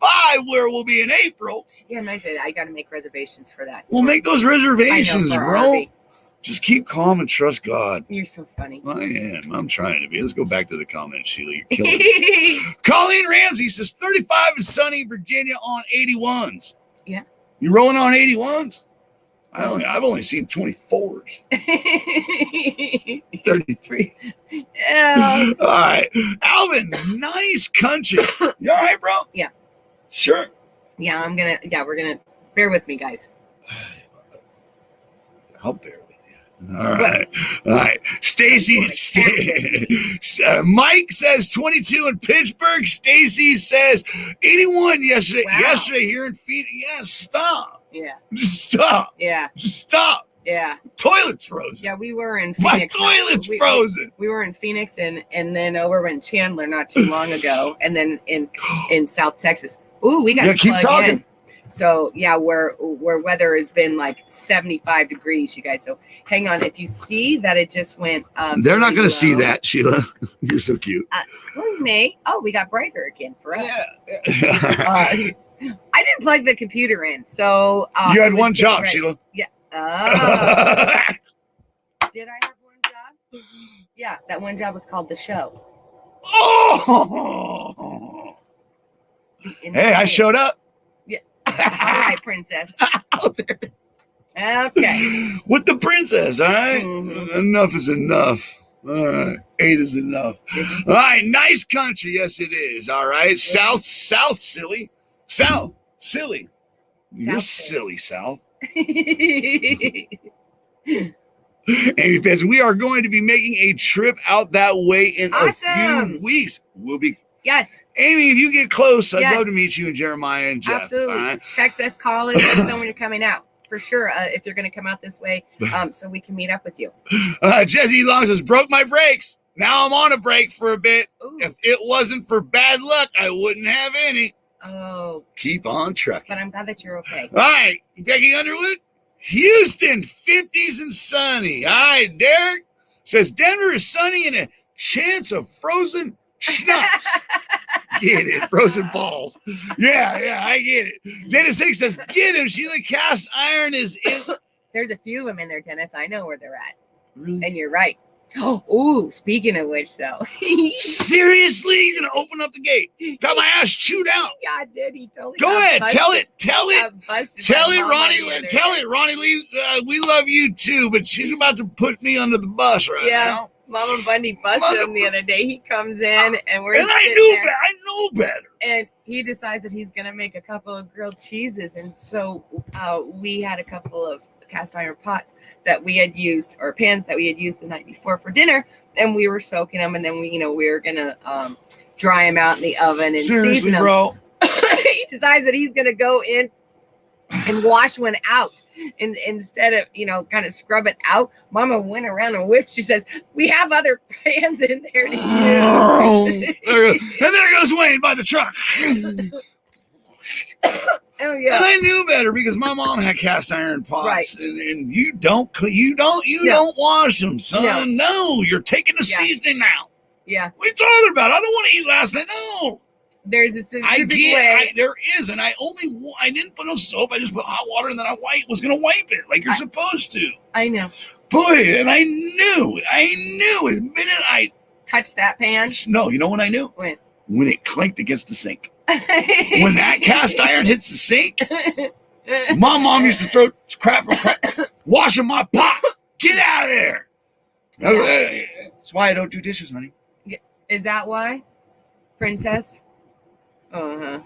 where we'll be in April. Yeah, nice. I got to make reservations for that. We'll make those reservations, I know, bro. RV. Just keep calm and trust God. You're so funny. I am. I'm trying to be. Let's go back to the comments, Sheila. You're killing me. Colleen Ramsey says 35 and sunny, Virginia on 81s. Yeah. You rolling on 81s? I've only seen 24s. 33. Yeah. All right. Alvin, nice country. You all right, bro? Yeah. Sure. Yeah, we're gonna bear with me, guys. I'll bear with you. All right. All right. Stacy, Mike says 22 in Pittsburgh. Stacy says 81 yesterday. Wow. Yesterday here in Phoenix. Yeah, stop. Yeah. Just stop. Yeah. Just stop. Yeah. Toilet's frozen. Yeah, we were in Phoenix. My toilet's frozen. We were in Phoenix and then over in Chandler not too long ago, and then in South Texas. Ooh, we got to keep talking. In. So yeah, where weather has been like 75 degrees, you guys. So hang on. If you see that it just went they're not going to see that, Sheila. You're so cute. Well, you may. Oh, we got brighter again for us. Yeah. I didn't plug the computer in, so you had one job, Sheila. Yeah. Oh. Did I have one job? Yeah, that one job was called the show. Oh. Hey, I showed up. Yeah. All right, princess. Okay. With the princess, all right? Mm-hmm. Enough is enough. All right. 8 is enough. All right. Nice country. Yes, it is. All right. Yeah. South, silly. South, silly. You're silly, South. Amy Fez, we are going to be making a trip out that way in a few weeks. We'll be. Yes. Amy, if you get close, I'd love to meet you and Jeremiah and Jeff. Absolutely. Right? Text us, call us, let us know when you're coming out. For sure, if you're going to come out this way, so we can meet up with you. Jesse Long says, broke my brakes. Now I'm on a break for a bit. Ooh. If it wasn't for bad luck, I wouldn't have any. Oh. Keep on trucking. But I'm glad that you're okay. All right, Becky Underwood. Houston, 50s and sunny. All right, Derek says Denver is sunny and a chance of frozen schnapps. Get it? Frozen balls. Yeah, I get it. Dennis Hicks says, get him. Sheila cast iron is in. There's a few of them in there, Dennis. I know where they're at. Really? And you're right. Oh, speaking of which, though. Seriously? You're going to open up the gate? Got my ass chewed out. Yeah, I did. He totally Go ahead. busted. Tell it. Tell it, Ronnie. Tell it, Ronnie Lee. We love you, too, but she's about to put me under the bus right now. Mama Bundy busted him the other day. He comes in and we're I know better. And he decides that he's going to make a couple of grilled cheeses. And so we had a couple of cast iron pots that we had used, or pans that we had used the night before for dinner, and we were soaking them, and then we were gonna dry them out in the oven and season them. Bro. He decides that he's gonna go in and wash one out. And instead of, kind of scrub it out, Mama went around and whipped. She says, we have other pans in there to use. And there goes Wayne by the truck. Oh yeah. And I knew better because my mom had cast iron pots, Right. and you don't wash them, son. No, you're taking the seasoning out. Yeah. What are you talking about? I don't want to eat last night. No. There's a specific way. There is, and I didn't put no soap. I just put hot water, and then I was going to wipe it like you're supposed to. I know. Boy, and I knew. The minute I touched that pan. No, you know when I knew? When it clanked against the sink. When that cast iron hits the sink, my mom used to throw crap washing my pot. Get out of there. Yeah. That's why I don't do dishes, honey. Is that why? Princess? Uh-huh.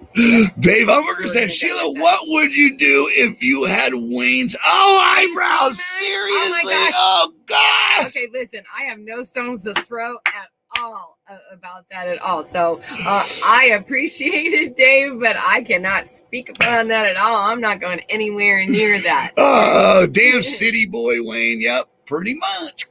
Dave Humberger said, Sheila, what would you do if you had Wayne's eyebrows? Seriously? Oh, my gosh. Oh, God. Okay, listen, I have no stones to throw at all about that at all. So I appreciate it, Dave, but I cannot speak upon that at all. I'm not going anywhere near that. Oh, damn city boy, Wayne. Yep, pretty much.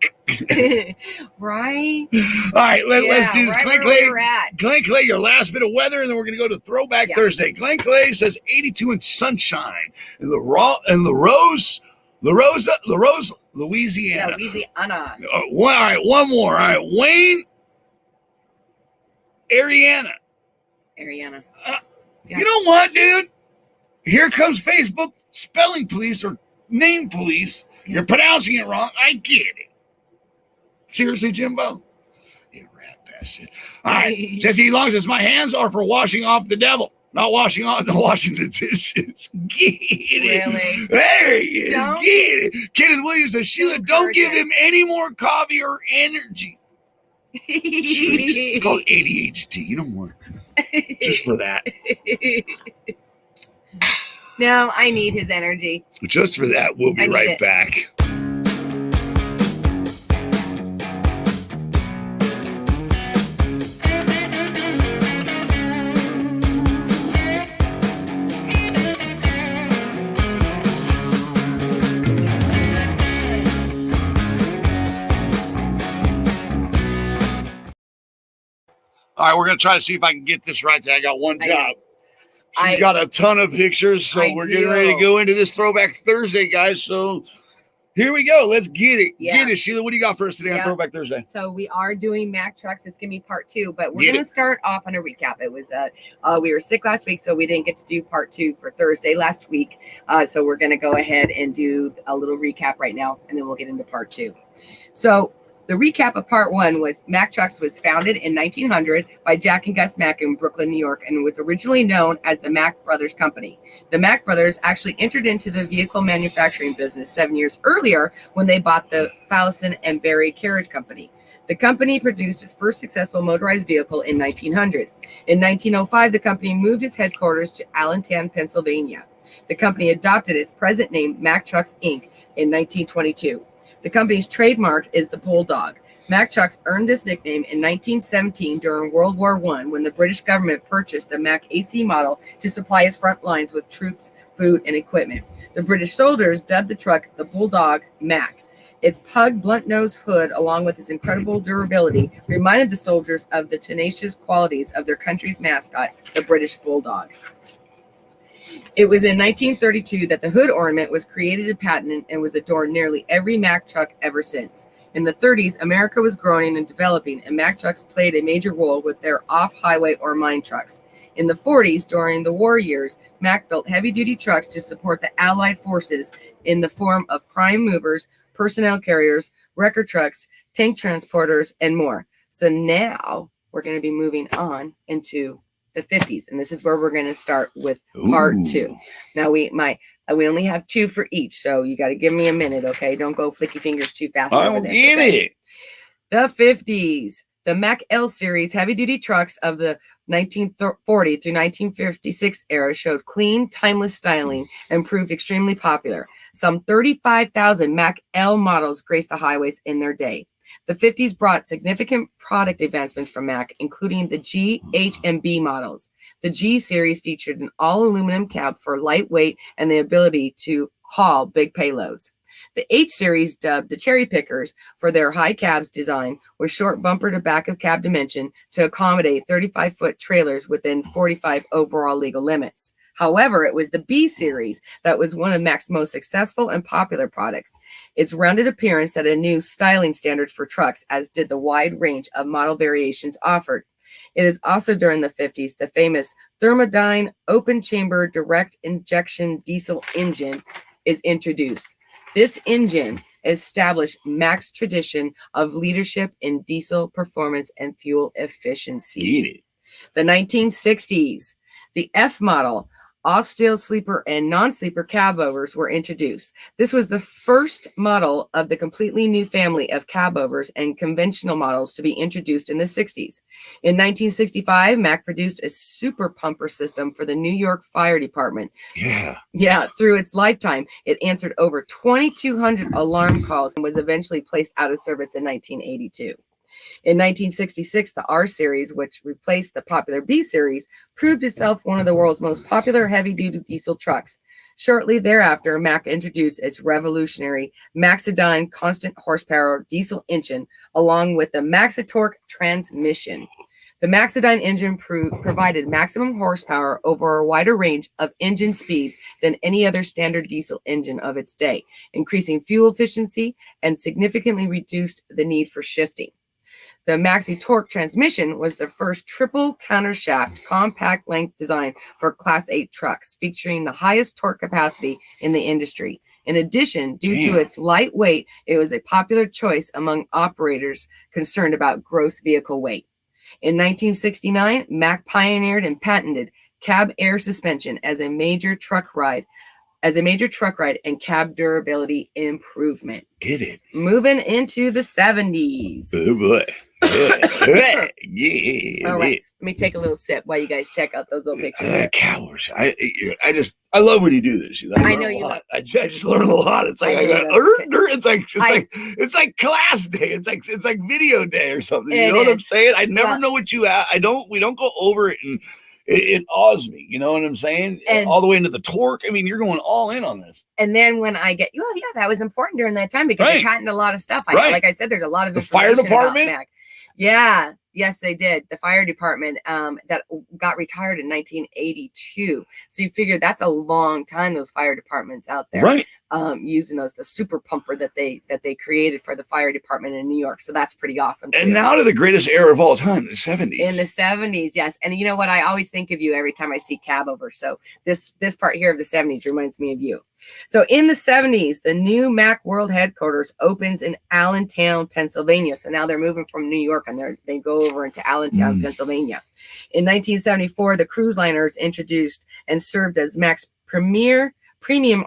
Right? All right, let's do this. Right Glenn Clay, your last bit of weather, and then we're going to go to Throwback Thursday. Glenn Clay says 82 and sunshine in Louisiana. Yeah, Louisiana. All right, one more. All right, Wayne, Ariana. Yeah. You know what, dude? Here comes Facebook spelling police or name police. You're pronouncing it wrong. I get it. Seriously, Jimbo? You rat bastard. All right. Jesse Long says, my hands are for washing off the devil, not washing off the dishes. Get it. Really? There he is. Get it. Kenneth Williams says, Sheila, don't give him any more coffee or energy. It's called ADHD. You know more. Just for that. No, I need his energy. Just for that. We'll be right back. All right, we're going to try to see if I can get this right. I got one job. She's got a ton of pictures, so we're getting ready to go into this Throwback Thursday, guys. So here we go. Let's get it. Yeah. Get it, Sheila. What do you got for us today on Throwback Thursday? So we are doing Mack trucks. It's going to be part 2, but we're going to start off on a recap. It was we were sick last week, so we didn't get to do part 2 for Thursday last week. So we're going to go ahead and do a little recap right now, and then we'll get into part 2. So the recap of part 1 was Mack Trucks was founded in 1900 by Jack and Gus Mack in Brooklyn, New York, and was originally known as the Mack Brothers Company. The Mack Brothers actually entered into the vehicle manufacturing business 7 years earlier when they bought the Fallison and Berry Carriage Company. The company produced its first successful motorized vehicle in 1900. In 1905, the company moved its headquarters to Allentown, Pennsylvania. The company adopted its present name, Mack Trucks, Inc., in 1922. The company's trademark is the Bulldog. Mack Trucks earned this nickname in 1917 during World War I when the British government purchased the Mack AC model to supply its front lines with troops, food, and equipment. The British soldiers dubbed the truck the Bulldog Mack. Its pug, blunt-nosed hood, along with its incredible durability, reminded the soldiers of the tenacious qualities of their country's mascot, the British Bulldog. It was in 1932 that the hood ornament was created and patented and was adorned nearly every Mack truck ever since. In the 30s, America was growing and developing, and Mack trucks played a major role with their off-highway or mine trucks. In the 40s, during the war years, Mack built heavy-duty trucks to support the Allied forces in the form of prime movers, personnel carriers, wrecker trucks, tank transporters, and more. So now we're going to be moving on into the 50s, and this is where we're going to start with part 2. Now we only have 2 for each, so you got to give me a minute, okay? Don't go flicky fingers too fast. I don't get it. The 50s, the Mack L series heavy-duty trucks of the 1940 through 1956 era showed clean, timeless styling and proved extremely popular. Some 35,000 Mack L models graced the highways in their day. The 50s brought significant product advancements from Mack, including the G, H, and B models. The G series featured an all-aluminum cab for lightweight and the ability to haul big payloads. The H series, dubbed the Cherry Pickers for their high cabs design, with short bumper to back of cab dimension to accommodate 35-foot trailers within 45 overall legal limits. However, it was the B series that was one of Mack's most successful and popular products. Its rounded appearance set a new styling standard for trucks, as did the wide range of model variations offered. It is also during the 50s the famous Thermodyne open-chamber direct injection diesel engine is introduced. This engine established Mack's tradition of leadership in diesel performance and fuel efficiency. The 1960s, the F model, all steel sleeper and non-sleeper cab overs were introduced. This was the first model of the completely new family of cab overs and conventional models to be introduced in the 60s. In 1965, Mack produced a super pumper system for the New York Fire Department. Yeah, through its lifetime, it answered over 2,200 alarm calls and was eventually placed out of service in 1982. In 1966, the R series, which replaced the popular B series, proved itself one of the world's most popular heavy-duty diesel trucks. Shortly thereafter, Mack introduced its revolutionary Maxidyne constant horsepower diesel engine, along with the Maxitorque transmission. The Maxidyne engine provided maximum horsepower over a wider range of engine speeds than any other standard diesel engine of its day, increasing fuel efficiency and significantly reduced the need for shifting. The Maxitorque transmission was the first triple countershaft compact length design for Class 8 trucks, featuring the highest torque capacity in the industry. In addition, due to its light weight, it was a popular choice among operators concerned about gross vehicle weight. In 1969, Mack pioneered and patented cab air suspension as a major truck ride and cab durability improvement. Get it. Moving into the 70s. Oh boy. Yeah. All right. Let me take a little sip while you guys check out those little pictures. Cowards. I love when you do this. I know you love. I just learned a lot. It's like it's like class day. It's like video day or something. You know what I'm saying? I never know what you we don't go over it, and it awes me. You know what I'm saying? And all the way into the torque. I mean, you're going all in on this. And then when I get, that was important during that time because they patented a lot of stuff. Like I said, there's a lot of information. The fire department. About Mack. Yeah. Yes, they did. The fire department that got retired in 1982. So you figure that's a long time, those fire departments out there. Right. Using the super pumper that they created for the fire department in New York. So that's pretty awesome too. And now to the greatest era of all time, the 70s. In the 70s, yes. And you know what? I always think of you every time I see cab over. So this part here of the 70s reminds me of you. So in the 70s, the new Mack World headquarters opens in Allentown, Pennsylvania. So now they're moving from New York and they go over into Allentown, Pennsylvania. In 1974, the cruise liner is introduced and served as Mack's premium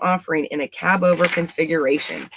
offering in a cab over configuration.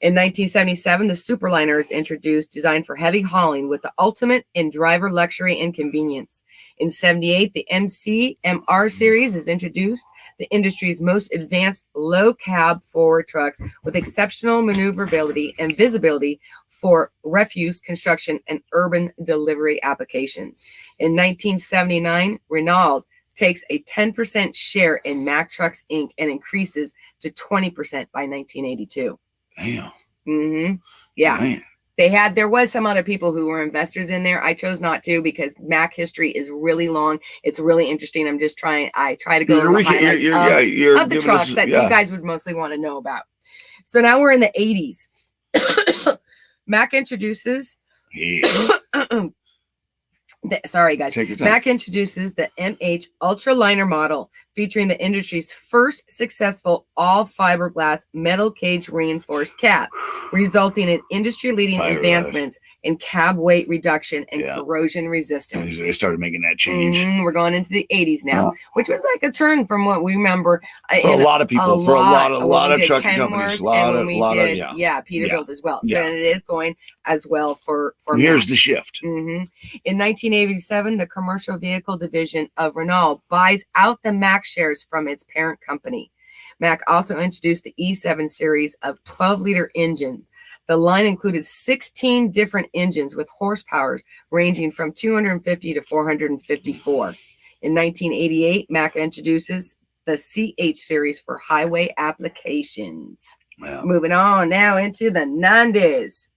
In 1977, the Superliner is introduced, designed for heavy hauling with the ultimate in driver luxury and convenience. In 78, the MC-MR series is introduced, the industry's most advanced low cab forward trucks with exceptional maneuverability and visibility for refuse, construction, and urban delivery applications. In 1979, Renault takes a 10% share in Mack Trucks Inc. and increases to 20% by 1982. Damn. Mm-hmm. Yeah. Man. There was some other people who were investors in there. I chose not to because Mack history is really long. It's really interesting. I try to go over the highlights of the trucks that you guys would mostly want to know about. So now we're in the 80s. Mack introduces sorry, guys. Mack introduces the MH Ultraliner model, featuring the industry's first successful all-fiberglass metal cage reinforced cab, resulting in industry-leading advancements in cab weight reduction and corrosion resistance. They started making that change. We're going into the 80s now, which was like a turn from what we remember. For a lot of people, for a lot of trucking companies. Peterbilt as well. So and it is going as well for Here's Mack. the shift. In 1987, the commercial vehicle division of Renault buys out the Mack shares from its parent company. Mack also introduced the E7 series of 12-liter engine The line included 16 different engines with horsepowers ranging from 250 to 454. In 1988, Mack introduces the CH series for highway applications. Wow. Moving on now into the 90s.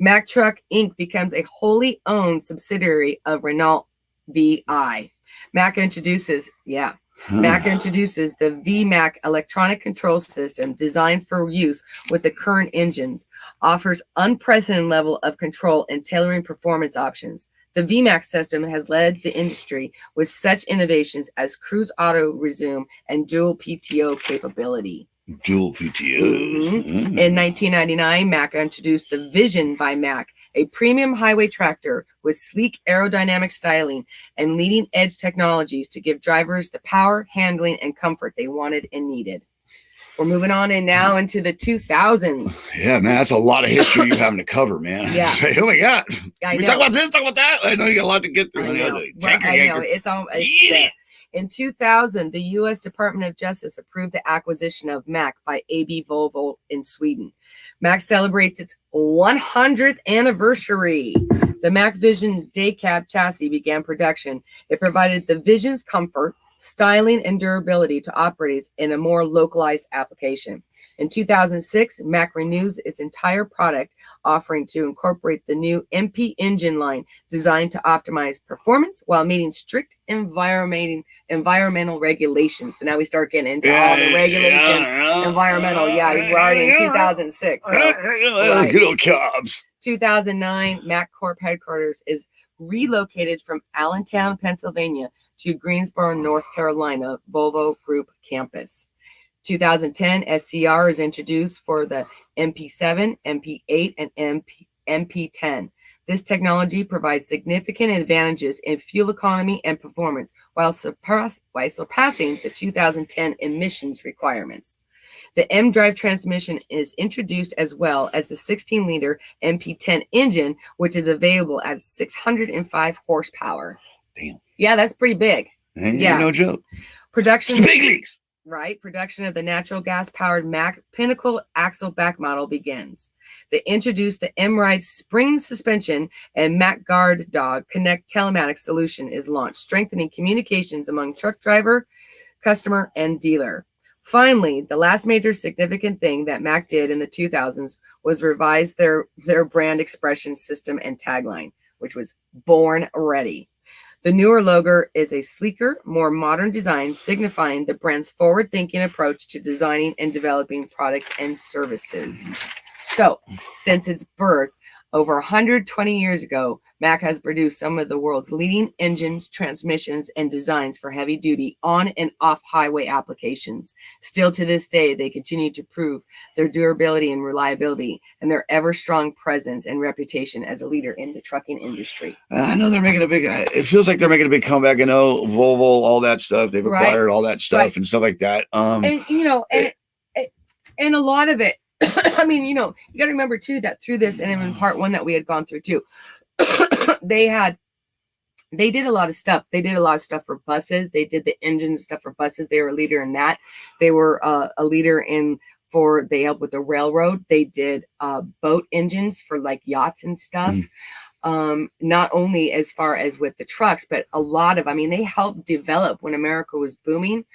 Mack Truck Inc. becomes a wholly owned subsidiary of Renault VI. Mack introduces the VMAC electronic control system designed for use with the current engines, offers unprecedented level of control and tailoring performance options. The VMAX system has led the industry with such innovations as cruise auto resume and dual PTO capability. Dual PTO. In 1999, Mack introduced the Vision by Mack, a premium highway tractor with sleek aerodynamic styling and leading edge technologies to give drivers the power, handling, and comfort they wanted and needed. We're moving on in now into the 2000s. Yeah, man, that's a lot of history you're having to cover, man. Yeah. Say, oh my God. I We know. talk about this, talk about that. I know you got a lot to get through. I know. Tanker I know. yanker. It's all. Yeah. In 2000, the U.S. Department of Justice approved the acquisition of Mack by AB Volvo in Sweden. Mack celebrates its 100th anniversary. The Mack Vision day cab chassis began production. It provided the Vision's comfort, styling, and durability to operators in a more localized application. In 2006, Mack renews its entire product offering to incorporate the new MP engine line designed to optimize performance while meeting strict environmental regulations. So now we start getting into all the regulations, environmental. Yeah, we're already in 2006. So, right. Good old Cubs. 2009, Mack Corp headquarters is relocated from Allentown, Pennsylvania to Greensboro, North Carolina, Volvo Group campus. 2010, SCR is introduced for the MP7, MP8, and MP10. This technology provides significant advantages in fuel economy and performance while surpassing the 2010 emissions requirements. The M-Drive transmission is introduced as well as the 16-liter MP10 engine, which is available at 605 horsepower. Damn. Yeah, that's pretty big. Ain't Yeah. no joke. Production. It's big leagues. Right. Production of the natural gas powered Mack Pinnacle axle back model begins. They introduced the M-Ride spring suspension and Mack Guard Dog Connect telematics solution is launched, strengthening communications among truck driver, customer, and dealer. Finally, the last major significant thing that Mack did in the 2000s was revise their brand expression system and tagline, which was Born Ready. The newer logo is a sleeker, more modern design, signifying the brand's forward-thinking approach to designing and developing products and services. So, since its birth over 120 years ago, Mack has produced some of the world's leading engines, transmissions, and designs for heavy-duty on- and off-highway applications. Still to this day, they continue to prove their durability and reliability and their ever-strong presence and reputation as a leader in the trucking industry. I know they're making it feels like they're making a big comeback. I know Volvo, all that stuff. They've acquired all that stuff and stuff like that. And a lot of it, I mean, you got to remember too that through this, and in part one that we had gone through too, they did a lot of stuff. They did a lot of stuff for buses. They did the engine stuff for buses. They were a leader in that. They were a leader they helped with the railroad. They did boat engines for like yachts and stuff. Not only as far as with the trucks, but they helped develop when America was booming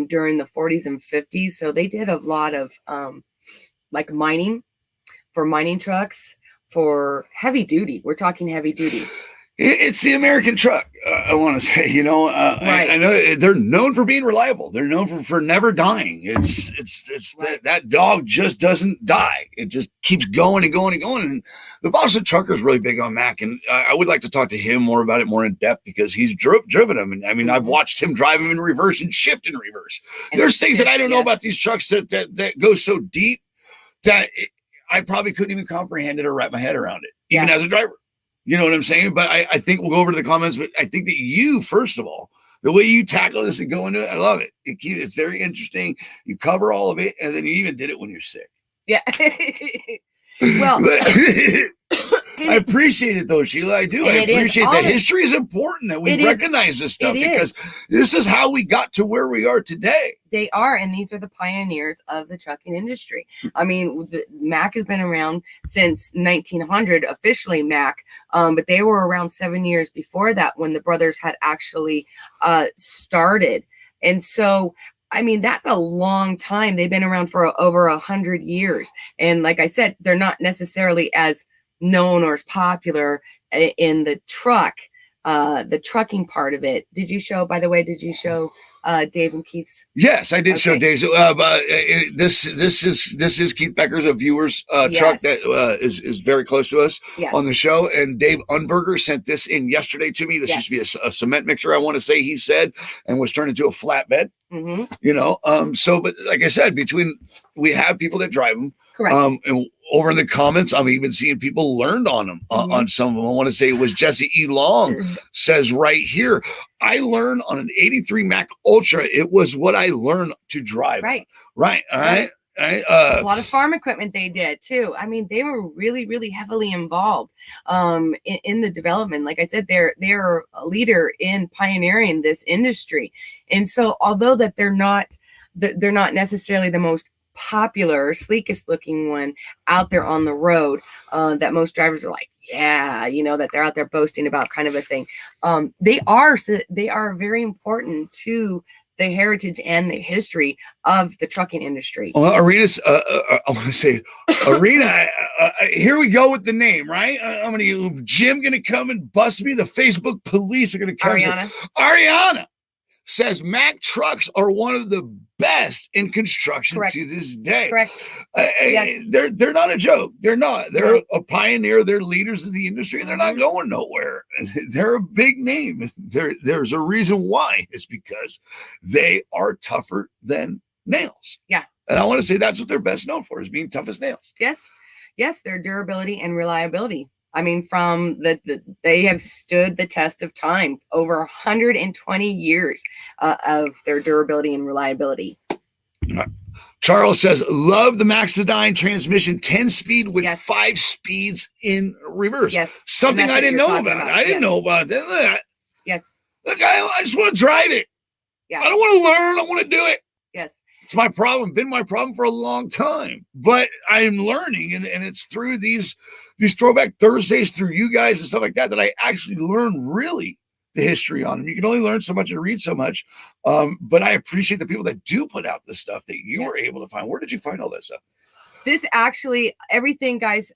during the 40s and 50s. So they did a lot of like mining trucks for heavy duty. We're talking heavy duty. It's the American truck. I want to say, right. I know they're known for being reliable. They're known for never dying. It's right. that dog just doesn't die. It just keeps going and going and going. And the Boston trucker is really big on Mack, and I would like to talk to him more about it more in depth because he's driven them. And I mean, I've watched him drive them in reverse and shift in reverse. And there's things that I don't know about these trucks that go so deep that I probably couldn't even comprehend it or wrap my head around it, even as a driver. You know what I'm saying? But I think we'll go over to the comments. But I think that you, first of all, the way you tackle this and go into it, I love it. It's very interesting. You cover all of it, and then you even did it when you're sick. Yeah. Well, I appreciate it though, Sheila. I do. I appreciate that. History is important that we recognize this stuff because this is how we got to where we are today. They are, and these are the pioneers of the trucking industry. I mean, Mack has been around since 1900, officially Mack, but they were around 7 years before that when the brothers had actually started. And so, I mean, that's a long time. They've been around for over 100 years. And like I said, they're not necessarily as known or as popular in the trucking part of it. Did you show Dave and Keith's? Yes, I did show Dave. This is Keith Becker's, a viewer's truck that is very close to us on the show. And Dave Unberger sent this in yesterday to me. This used to be a cement mixer, I want to say he said, and was turned into a flatbed. You know, but like I said, we have people that drive them. Correct. And over in the comments, I'm even seeing people learned on them, on some of them. I want to say it was Jesse E. Long says right here, I learned on an 83 Mack Ultra. It was what I learned to drive. Right. All right. A lot of farm equipment they did too. I mean, they were really, really heavily involved in the development. Like I said, they're a leader in pioneering this industry. And so although that they're not necessarily the most popular, sleekest looking one out there on the road, that most drivers are like, that they're out there boasting about, kind of a thing. They are very important to the heritage and the history of the trucking industry. Well, Arena's, I want to say, Arena, here we go with the name, right? Jim going to come and bust me. The Facebook police are going to come. Ariana says Mack trucks are one of the best in construction to this day. Correct. Yes. They're not a joke. They're not. They're a pioneer. They're leaders of the industry, and they're not going nowhere. They're a big name. There's a reason why. It's because they are tougher than nails. Yeah. And I want to say that's what they're best known for, is being tough as nails. Yes, their durability and reliability. I mean, they have stood the test of time, over 120 years of their durability and reliability. Charles says, love the Maxidine transmission, 10-speed with 5 speeds in reverse. Yes. Something I didn't know about. I didn't know about that. Yes. Look, I just want to drive it. Yeah. I don't want to learn. I want to do it. Yes. It's my problem, been my problem for a long time, but I'm learning, and it's through these Throwback Thursdays, through you guys and stuff like that I actually learn really the history on them. You can only learn so much and read so much, but I appreciate the people that do put out the stuff that you were able to find. Where did you find all that stuff? This actually, everything, guys,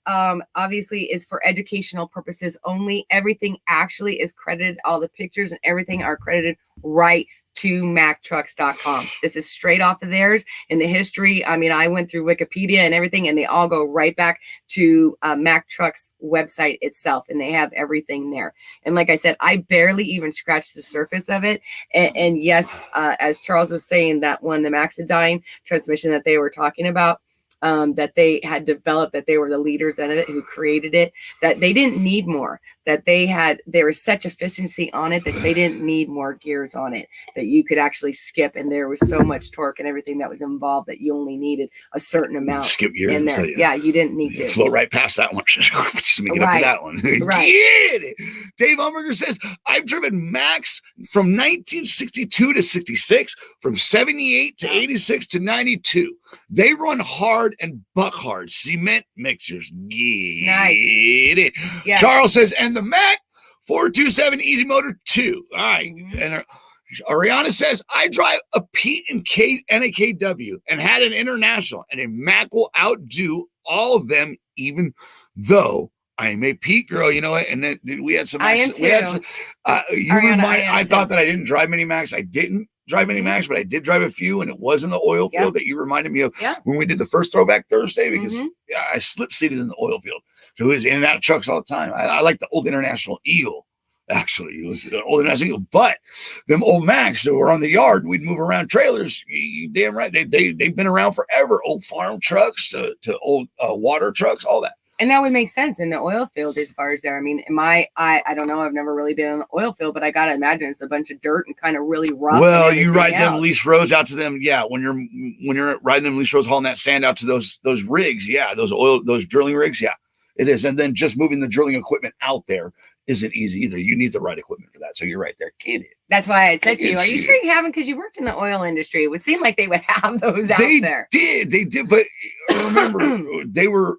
obviously is for educational purposes only. Everything actually is credited. All the pictures and everything are credited right to MackTrucks.com. This is straight off of theirs in the history. I mean, I went through Wikipedia and everything, and they all go right back to Mack Trucks website itself, and they have everything there. And like I said, I barely even scratched the surface of it. And yes, as Charles was saying, that one, the Maxidine transmission that they were talking about, that they had developed, that they were the leaders in it, who created it, that they didn't need more, that there was such efficiency on it that they didn't need more gears on it, that you could actually skip, and there was so much torque and everything that was involved that you only needed a certain amount skip gears in there. Yeah, you didn't need to flow right past that one. Just make it up to that one. Right. Dave Umberger says, I've driven Macks from 1962 to 66, from 78 to 86 to 92. They run hard and buck hard. Cement mixers. Nice. Yes. Charles says, and the Mack 427 Easy Motor 2. All right. And Ariana says, I drive a Pete and Kate and a KW and had an International, and a Mack will outdo all of them, even though I'm a Pete girl. You know what? And then we had some. I am too. I thought that I didn't drive many Macks. I didn't drive many Macks, but I did drive a few, and it was in the oil field that you reminded me of when we did the first Throwback Thursday, because I slip seated in the oil field. So it was in and out of trucks all the time. I like the old International Eagle. Actually, it was an old International Eagle, but them old Macks that were on the yard, we'd move around trailers. You damn right. They've been around forever. Old farm trucks to old water trucks, all that. And that would make sense in the oil field as far as there. I mean, I don't know. I've never really been in an oil field, but I got to imagine it's a bunch of dirt and kind of really rough. Well, you ride them lease roads out to them. Yeah. When you're riding them lease roads, hauling that sand out to those rigs. Yeah. Those drilling rigs. Yeah, it is. And then just moving the drilling equipment out there isn't easy either. You need the right equipment for that. So you're right there. Get it. That's why I said to you, are you sure you haven't? Because you worked in the oil industry. It would seem like they would have those out there. They did. But remember, they were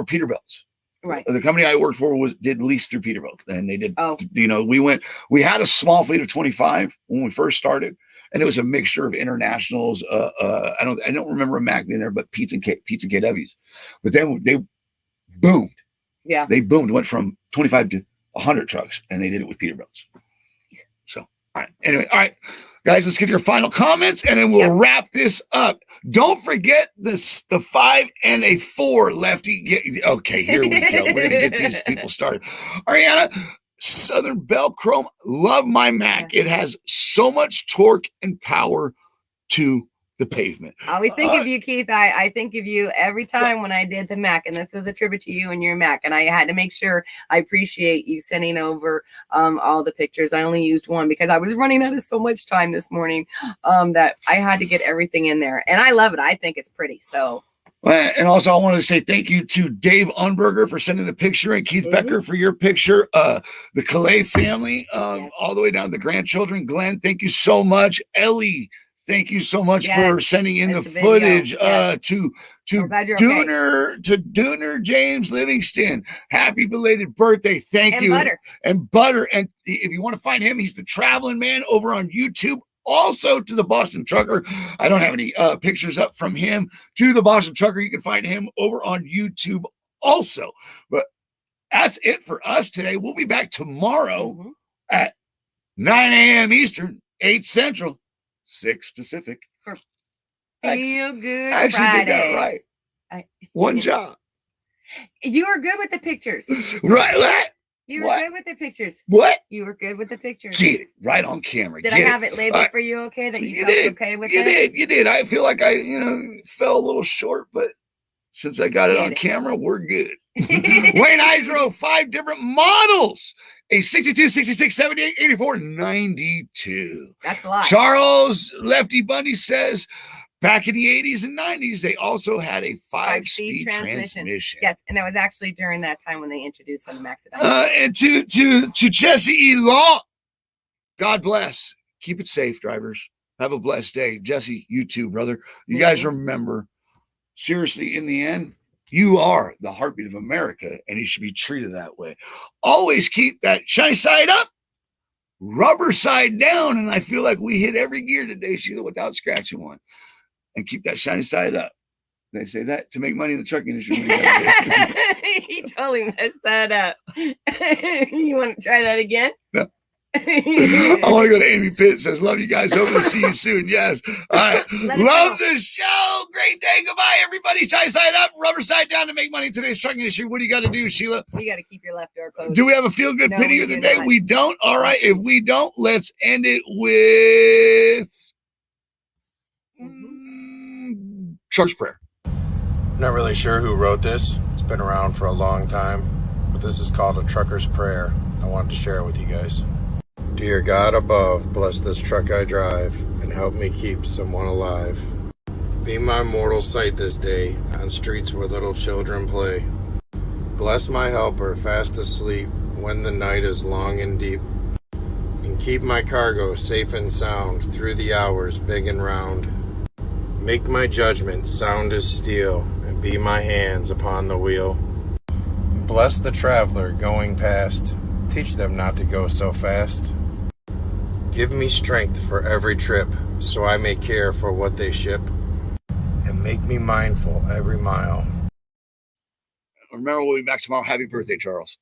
Peterbilt's. Right. The company I worked for did lease through Peterbilt, and they did. We had a small fleet of 25 when we first started, and it was a mixture of internationals. I don't remember a Mac being there, but Pizza KWs. But then they boomed. Yeah. They boomed, went from 25 to 100 trucks, and they did it with Peterbilt's. So, all right. Anyway, all right, guys, let's get your final comments, and then we'll wrap this up. Don't forget the 5 and a 4 lefty. Okay, here we go. We're going to get these people started. Ariana, Southern Bell Chrome, love my Mac. It has so much torque and power to the pavement. I always think of you, Keith. I think of you every time when I did the Mac, and this was a tribute to you and your Mac. And I had to make sure I appreciate you sending over all the pictures. I only used one because I was running out of so much time this morning that I had to get everything in there. And I love it. I think it's pretty. So. And also, I want to say thank you to Dave Unberger for sending the picture and Keith Becker for your picture. The Calais family, all the way down to the grandchildren. Glenn, thank you so much. Ellie, thank you so much for sending in the footage. To Dooner James Livingston, happy belated birthday. Thank you. And Butter. And if you want to find him, he's the Traveling Man over on YouTube. Also to the Boston Trucker. I don't have any pictures up from him. To the Boston Trucker, you can find him over on YouTube also. But that's it for us today. We'll be back tomorrow at 9 a.m. Eastern, 8 Central, 6 Pacific. For Feel Good Friday. Friday. Did that right. One job. You were good with the pictures. Right. What? You were good with the pictures. What? You were good with the pictures. Get it right on camera. Did I have it labeled for you? Okay, that you felt okay with it. You did. I feel like I, fell a little short, but since I got it on camera, we're good. Wayne, I drove 5 different models: a 62, 66, 78, 84, 92. That's a lot. Charles Lefty Bundy says, back in the 80s and 90s, they also had a 5-speed transmission. Yes, and that was actually during that time when they introduced the Max. And to Jesse E. Law, God bless. Keep it safe, drivers. Have a blessed day. Jesse, you too, brother. You guys remember, seriously, in the end, you are the heartbeat of America, and you should be treated that way. Always keep that shiny side up, rubber side down, and I feel like we hit every gear today, Sheila, without scratching one. And keep that shiny side up. They say that to make money in the trucking industry. He totally messed that up. You want to try that again? No. I want to go to Amy Pitt. Says, love you guys. Hope to see you soon. Yes. All right. Love the show. Great day. Goodbye, everybody. Shiny side up, rubber side down to make money in today's trucking industry. What do you got to do, Sheila? You got to keep your left door closed. Do we have a feel good pity of the day? We don't. All right. If we don't, let's end it with Truck's Prayer. Not really sure who wrote this. It's been around for a long time, but this is called a trucker's prayer. I wanted to share it with you guys. Dear God above, bless this truck I drive and help me keep someone alive. Be my mortal sight this day on streets where little children play. Bless my helper fast asleep when the night is long and deep. And keep my cargo safe and sound through the hours big and round. Make my judgment sound as steel, and be my hands upon the wheel. Bless the traveler going past, teach them not to go so fast. Give me strength for every trip, so I may care for what they ship, and make me mindful every mile. Remember, we'll be back tomorrow. Happy birthday, Charles.